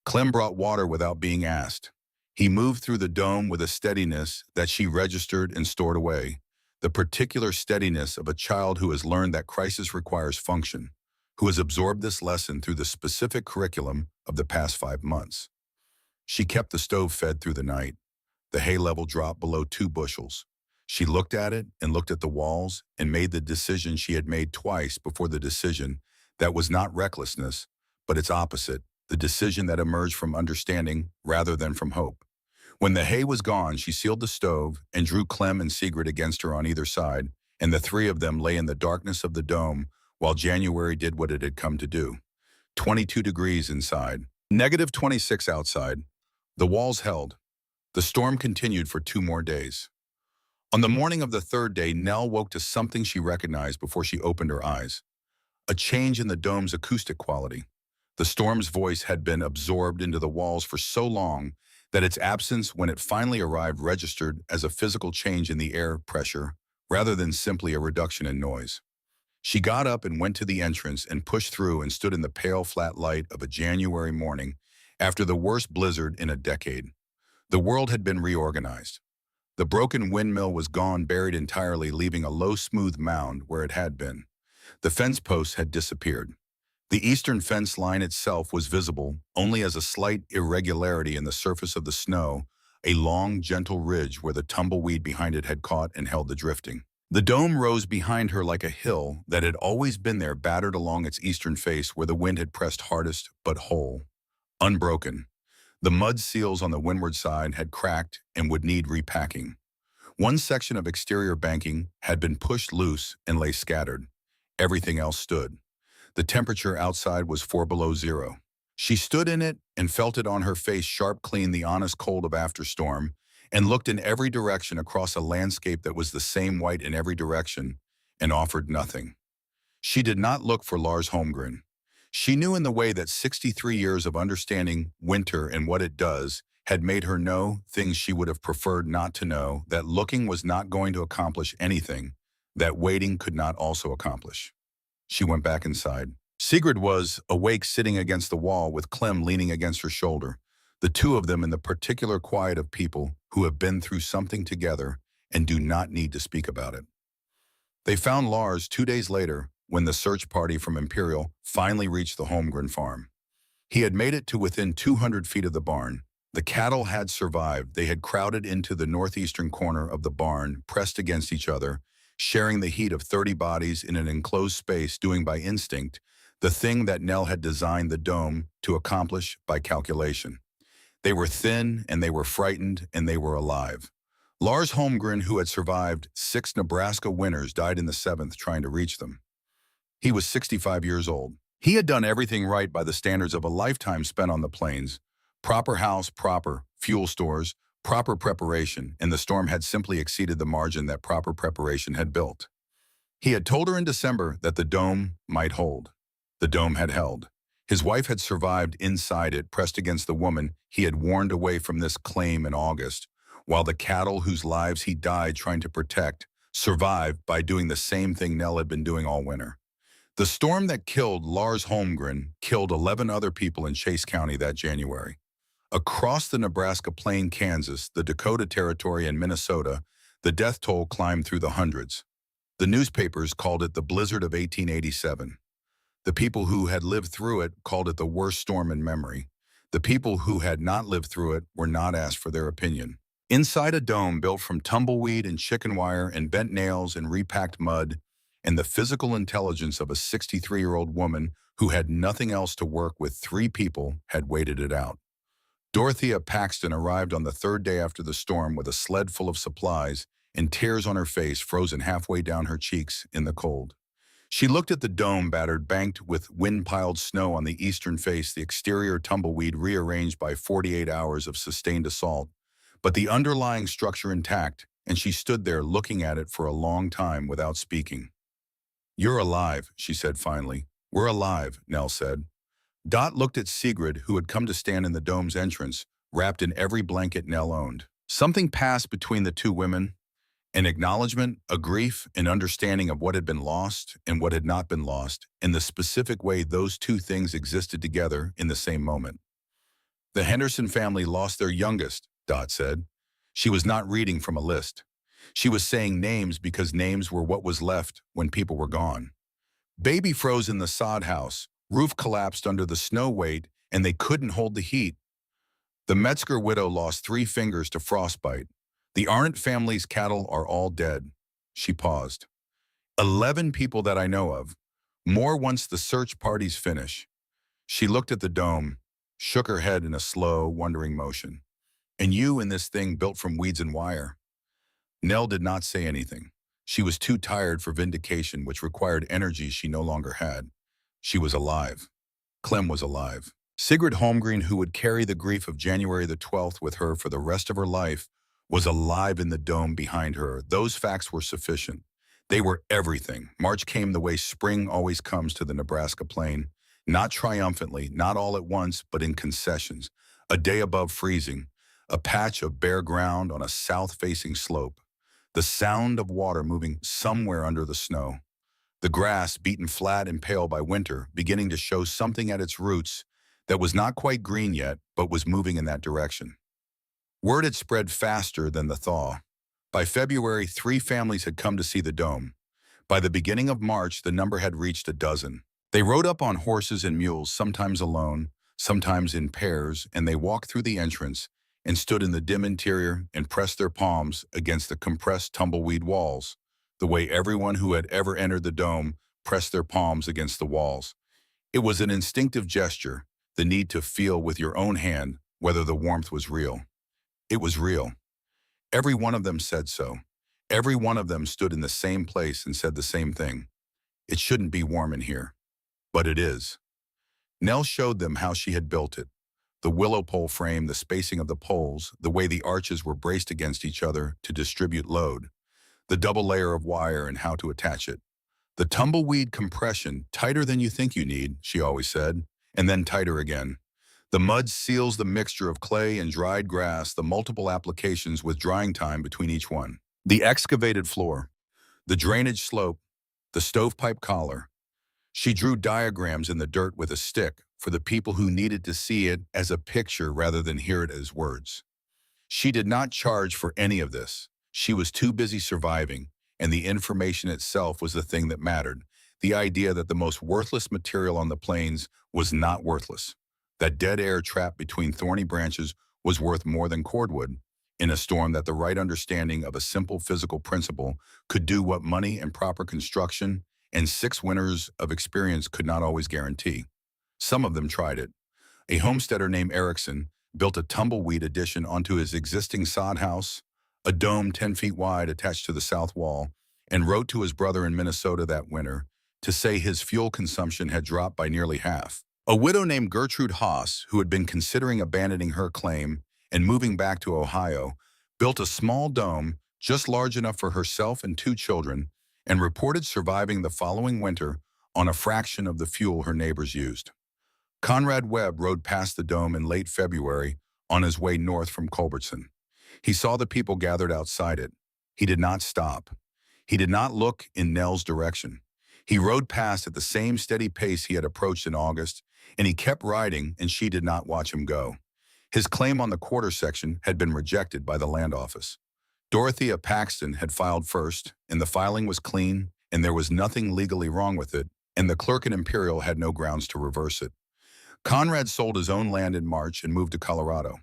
Clem brought water without being asked. He moved through the dome with a steadiness that she registered and stored away, the particular steadiness of a child who has learned that crisis requires function, who has absorbed this lesson through the specific curriculum of the past 5 months. She kept the stove fed through the night. The hay level dropped below 2 bushels. She looked at it and looked at the walls and made the decision she had made twice before, the decision that was not recklessness, but its opposite, the decision that emerged from understanding rather than from hope. When the hay was gone, she sealed the stove and drew Clem and Sigrid against her on either side, and the 3 of them lay in the darkness of the dome while January did what it had come to do. 22 degrees inside, -26 outside. The walls held. The storm continued for 2 more days. On the morning of the 3rd day, Nell woke to something she recognized before she opened her eyes. A change in the dome's acoustic quality. The storm's voice had been absorbed into the walls for so long that its absence when it finally arrived registered as a physical change in the air pressure rather than simply a reduction in noise. She got up and went to the entrance and pushed through and stood in the pale, flat light of a January morning after the worst blizzard in a decade. The world had been reorganized. The broken windmill was gone, buried entirely, leaving a low, smooth mound where it had been. The fence posts had disappeared. The eastern fence line itself was visible only as a slight irregularity in the surface of the snow, a long, gentle ridge where the tumbleweed behind it had caught and held the drifting. The dome rose behind her like a hill that had always been there, battered along its eastern face where the wind had pressed hardest, but whole, unbroken. The mud seals on the windward side had cracked and would need repacking. One section of exterior banking had been pushed loose and lay scattered. Everything else stood. The temperature outside was 4 below zero. She stood in it and felt it on her face, sharp, clean, the honest cold of after storm, and looked in every direction across a landscape that was the same, white in every direction, and offered nothing. She did not look for Lars Holmgren. She knew in the way that 63 years of understanding winter and what it does had made her know things she would have preferred not to know, that looking was not going to accomplish anything, that waiting could not also accomplish. She went back inside. Sigrid was awake, sitting against the wall with Clem leaning against her shoulder, the 2 of them in the particular quiet of people who have been through something together and do not need to speak about it. They found Lars 2 days later when the search party from Imperial finally reached the Holmgren farm. He had made it to within 200 feet of the barn. The cattle had survived. They had crowded into the northeastern corner of the barn, pressed against each other, sharing the heat of 30 bodies in an enclosed space, doing by instinct the thing that Nell had designed the dome to accomplish by calculation. They were thin, and they were frightened, and they were alive. Lars Holmgren, who had survived 6 Nebraska winters, died in the 7th trying to reach them. He was 65 years old. He had done everything right by the standards of a lifetime spent on the plains. Proper house, proper fuel stores, proper preparation, and the storm had simply exceeded the margin that proper preparation had built. He had told her in December that the dome might hold. The dome had held. His wife had survived inside it, pressed against the woman he had warned away from this claim in August, while the cattle whose lives he died trying to protect survived by doing the same thing Nell had been doing all winter. The storm that killed Lars Holmgren killed 11 other people in Chase County that January. Across the Nebraska Plain, Kansas, the Dakota Territory, and Minnesota, the death toll climbed through the hundreds. The newspapers called it the blizzard of 1887. The people who had lived through it called it the worst storm in memory. The people who had not lived through it were not asked for their opinion. Inside a dome built from tumbleweed and chicken wire and bent nails and repacked mud, and the physical intelligence of a 63-year-old woman who had nothing else to work with, 3 people had waited it out. Dorothea Paxton arrived on the 3rd day after the storm with a sled full of supplies and tears on her face, frozen halfway down her cheeks in the cold. She looked at the dome, battered, banked with wind-piled snow on the eastern face, the exterior tumbleweed rearranged by 48 hours of sustained assault, but the underlying structure intact, and she stood there looking at it for a long time without speaking. "You're alive," she said finally. "We're alive," Nell said. Dot looked at Sigrid, who had come to stand in the dome's entrance, wrapped in every blanket Nell owned. Something passed between the two women, an acknowledgement, a grief, an understanding of what had been lost and what had not been lost, in the specific way those two things existed together in the same moment. The Henderson family lost their youngest, Dot said. She was not reading from a list. She was saying names because names were what was left when people were gone. Baby froze in the sod house, roof collapsed under the snow weight, and they couldn't hold the heat. The Metzger widow lost 3 fingers to frostbite. The Arnott family's cattle are all dead. She paused. 11 people that I know of. More once the search parties finish. She looked at the dome, shook her head in a slow, wondering motion. And you in this thing built from weeds and wire. Nell did not say anything. She was too tired for vindication, which required energy she no longer had. She was alive. Clem was alive. Sigrid Holmgren, who would carry the grief of January the 12th with her for the rest of her life, was alive in the dome behind her. Those facts were sufficient. They were everything. March came the way spring always comes to the Nebraska plain. Not triumphantly, not all at once, but in concessions. A day above freezing. A patch of bare ground on a south-facing slope. The sound of water moving somewhere under the snow. The grass, beaten flat and pale by winter, beginning to show something at its roots that was not quite green yet, but was moving in that direction. Word had spread faster than the thaw. By February, 3 families had come to see the dome. By the beginning of March, the number had reached a dozen. They rode up on horses and mules, sometimes alone, sometimes in pairs, and they walked through the entrance and stood in the dim interior and pressed their palms against the compressed tumbleweed walls, the way everyone who had ever entered the dome pressed their palms against the walls. It was an instinctive gesture, the need to feel with your own hand whether the warmth was real. It was real. Every one of them said so. Every one of them stood in the same place and said the same thing. It shouldn't be warm in here. But it is. Nell showed them how she had built it. The willow pole frame, the spacing of the poles, the way the arches were braced against each other to distribute load, the double layer of wire and how to attach it. The tumbleweed compression, tighter than you think you need, she always said, and then tighter again. The mud seals the mixture of clay and dried grass, the multiple applications with drying time between each one. The excavated floor, the drainage slope, the stovepipe collar. She drew diagrams in the dirt with a stick for the people who needed to see it as a picture rather than hear it as words. She did not charge for any of this. She was too busy surviving, and the information itself was the thing that mattered. The idea that the most worthless material on the plains was not worthless. That dead air trapped between thorny branches was worth more than cordwood, in a storm that the right understanding of a simple physical principle could do what money and proper construction and 6 winters of experience could not always guarantee. Some of them tried it. A homesteader named Erickson built a tumbleweed addition onto his existing sod house, a dome 10 feet wide attached to the south wall, and wrote to his brother in Minnesota that winter to say his fuel consumption had dropped by nearly half. A widow named Gertrude Haas, who had been considering abandoning her claim and moving back to Ohio, built a small dome just large enough for herself and 2 children and reported surviving the following winter on a fraction of the fuel her neighbors used. Conrad Webb rode past the dome in late February on his way north from Culbertson. He saw the people gathered outside it. He did not stop. He did not look in Nell's direction. He rode past at the same steady pace he had approached in August, and he kept riding, and she did not watch him go. His claim on the quarter section had been rejected by the land office. Dorothea Paxton had filed first, and the filing was clean, and there was nothing legally wrong with it, and the clerk at Imperial had no grounds to reverse it. Conrad sold his own land in March and moved to Colorado.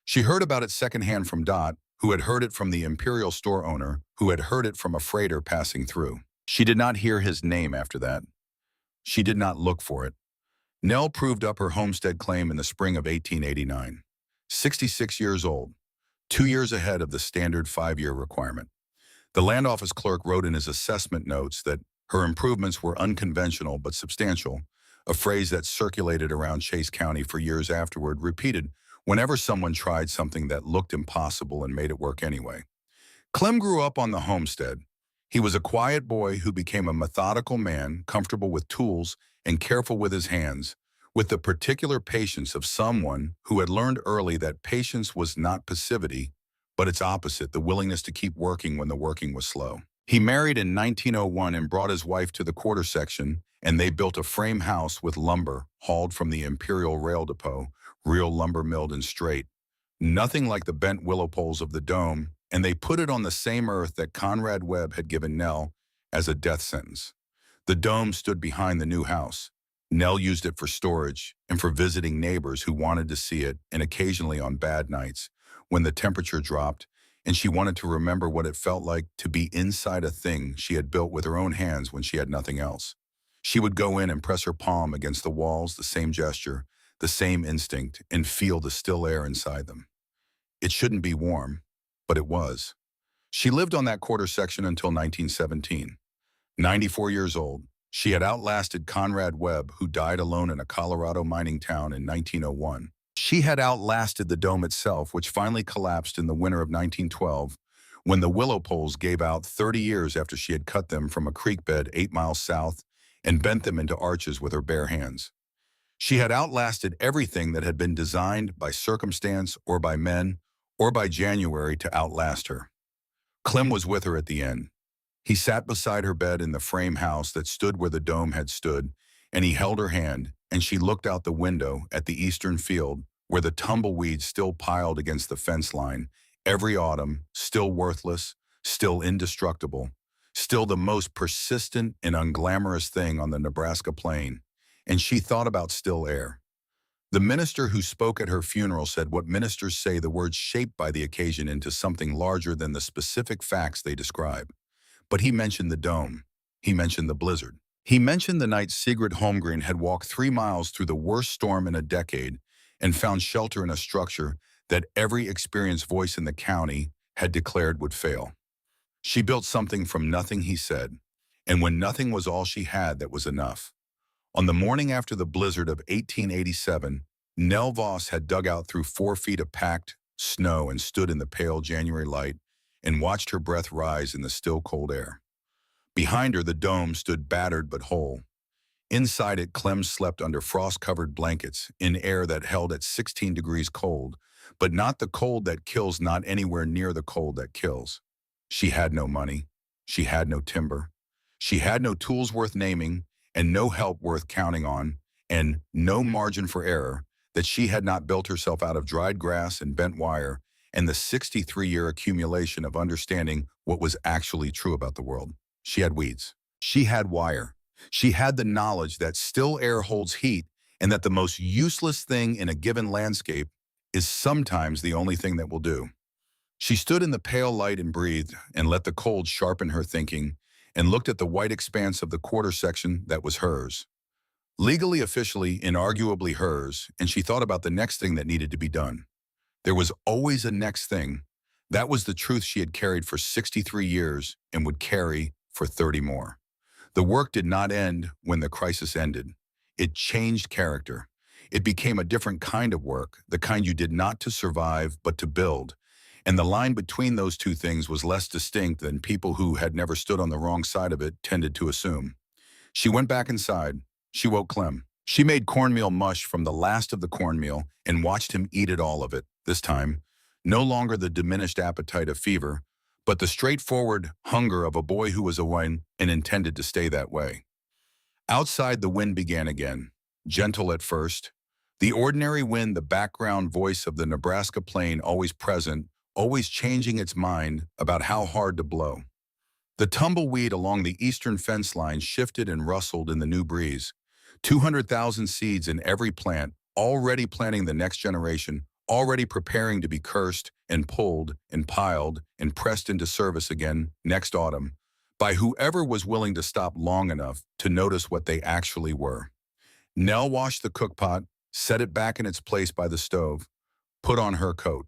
She heard about it secondhand from Dot, who had heard it from the Imperial store owner, who had heard it from a freighter passing through. She did not hear his name after that. She did not look for it. Nell proved up her homestead claim in the spring of 1889. 66 years old, 2 years ahead of the standard 5-year requirement. The land office clerk wrote in his assessment notes that her improvements were unconventional but substantial, a phrase that circulated around Chase County for years afterward, repeated whenever someone tried something that looked impossible and made it work anyway. Clem grew up on the homestead. He was a quiet boy who became a methodical man, comfortable with tools and careful with his hands, with the particular patience of someone who had learned early that patience was not passivity, but its opposite, the willingness to keep working when the working was slow. He married in 1901 and brought his wife to the quarter section, and they built a frame house with lumber hauled from the Imperial Rail Depot, real lumber milled and straight. Nothing like the bent willow poles of the dome, and they put it on the same earth that Conrad Webb had given Nell as a death sentence. The dome stood behind the new house. Nell used it for storage and for visiting neighbors who wanted to see it, and occasionally on bad nights, when the temperature dropped, and she wanted to remember what it felt like to be inside a thing she had built with her own hands when she had nothing else. She would go in and press her palm against the walls, the same gesture, the same instinct, and feel the still air inside them. It shouldn't be warm, but it was. She lived on that quarter section until 1917. 94 years old, she had outlasted Conrad Webb, who died alone in a Colorado mining town in 1901. She had outlasted the dome itself, which finally collapsed in the winter of 1912, when the willow poles gave out 30 years after she had cut them from a creek bed 8 miles south and bent them into arches with her bare hands. She had outlasted everything that had been designed by circumstance or by men or by January to outlast her. Clem was with her at the end. He sat beside her bed in the frame house that stood where the dome had stood, and he held her hand, and she looked out the window at the eastern field where the tumbleweeds still piled against the fence line, every autumn, still worthless, still indestructible, still the most persistent and unglamorous thing on the Nebraska plain, and she thought about still air. The minister who spoke at her funeral said what ministers say, the words shaped by the occasion into something larger than the specific facts they describe. But he mentioned the dome. He mentioned the blizzard. He mentioned the night Sigrid Holmgren had walked 3 miles through the worst storm in a decade and found shelter in a structure that every experienced voice in the county had declared would fail. She built something from nothing, he said, and when nothing was all she had, that was enough. On the morning after the blizzard of 1887, Nell Voss had dug out through 4 feet of packed snow and stood in the pale January light and watched her breath rise in the still cold air. Behind her, the dome stood battered but whole. Inside it, Clem slept under frost-covered blankets in air that held at 16 degrees cold, but not the cold that kills, not anywhere near the cold that kills. She had no money. She had no timber. She had no tools worth naming, and no help worth counting on, and no margin for error, that she had not built herself out of dried grass and bent wire and the 63-year accumulation of understanding what was actually true about the world. She had weeds. She had wire. She had the knowledge that still air holds heat and that the most useless thing in a given landscape is sometimes the only thing that will do. She stood in the pale light and breathed and let the cold sharpen her thinking and looked at the white expanse of the quarter section that was hers. Legally, officially, inarguably hers, and she thought about the next thing that needed to be done. There was always a next thing. That was the truth she had carried for 63 years and would carry for 30 more. The work did not end when the crisis ended. It changed character. It became a different kind of work, the kind you did not to survive, but to build. And the line between those two things was less distinct than people who had never stood on the wrong side of it tended to assume. She went back inside. She woke Clem. She made cornmeal mush from the last of the cornmeal and watched him eat it, all of it, this time. No longer the diminished appetite of fever, but the straightforward hunger of a boy who was awake and intended to stay that way. Outside, the wind began again, gentle at first. The ordinary wind, the background voice of the Nebraska plain, always present, always changing its mind about how hard to blow. The tumbleweed along the eastern fence line shifted and rustled in the new breeze. 200,000 seeds in every plant, already planting the next generation, already preparing to be cursed and pulled and piled and pressed into service again next autumn by whoever was willing to stop long enough to notice what they actually were. Nell washed the cookpot, set it back in its place by the stove, put on her coat.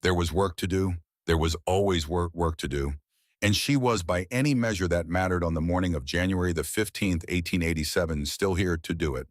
There was work to do. There was always work to do. And she was, by any measure that mattered on the morning of January the 15th, 1887, still here to do it.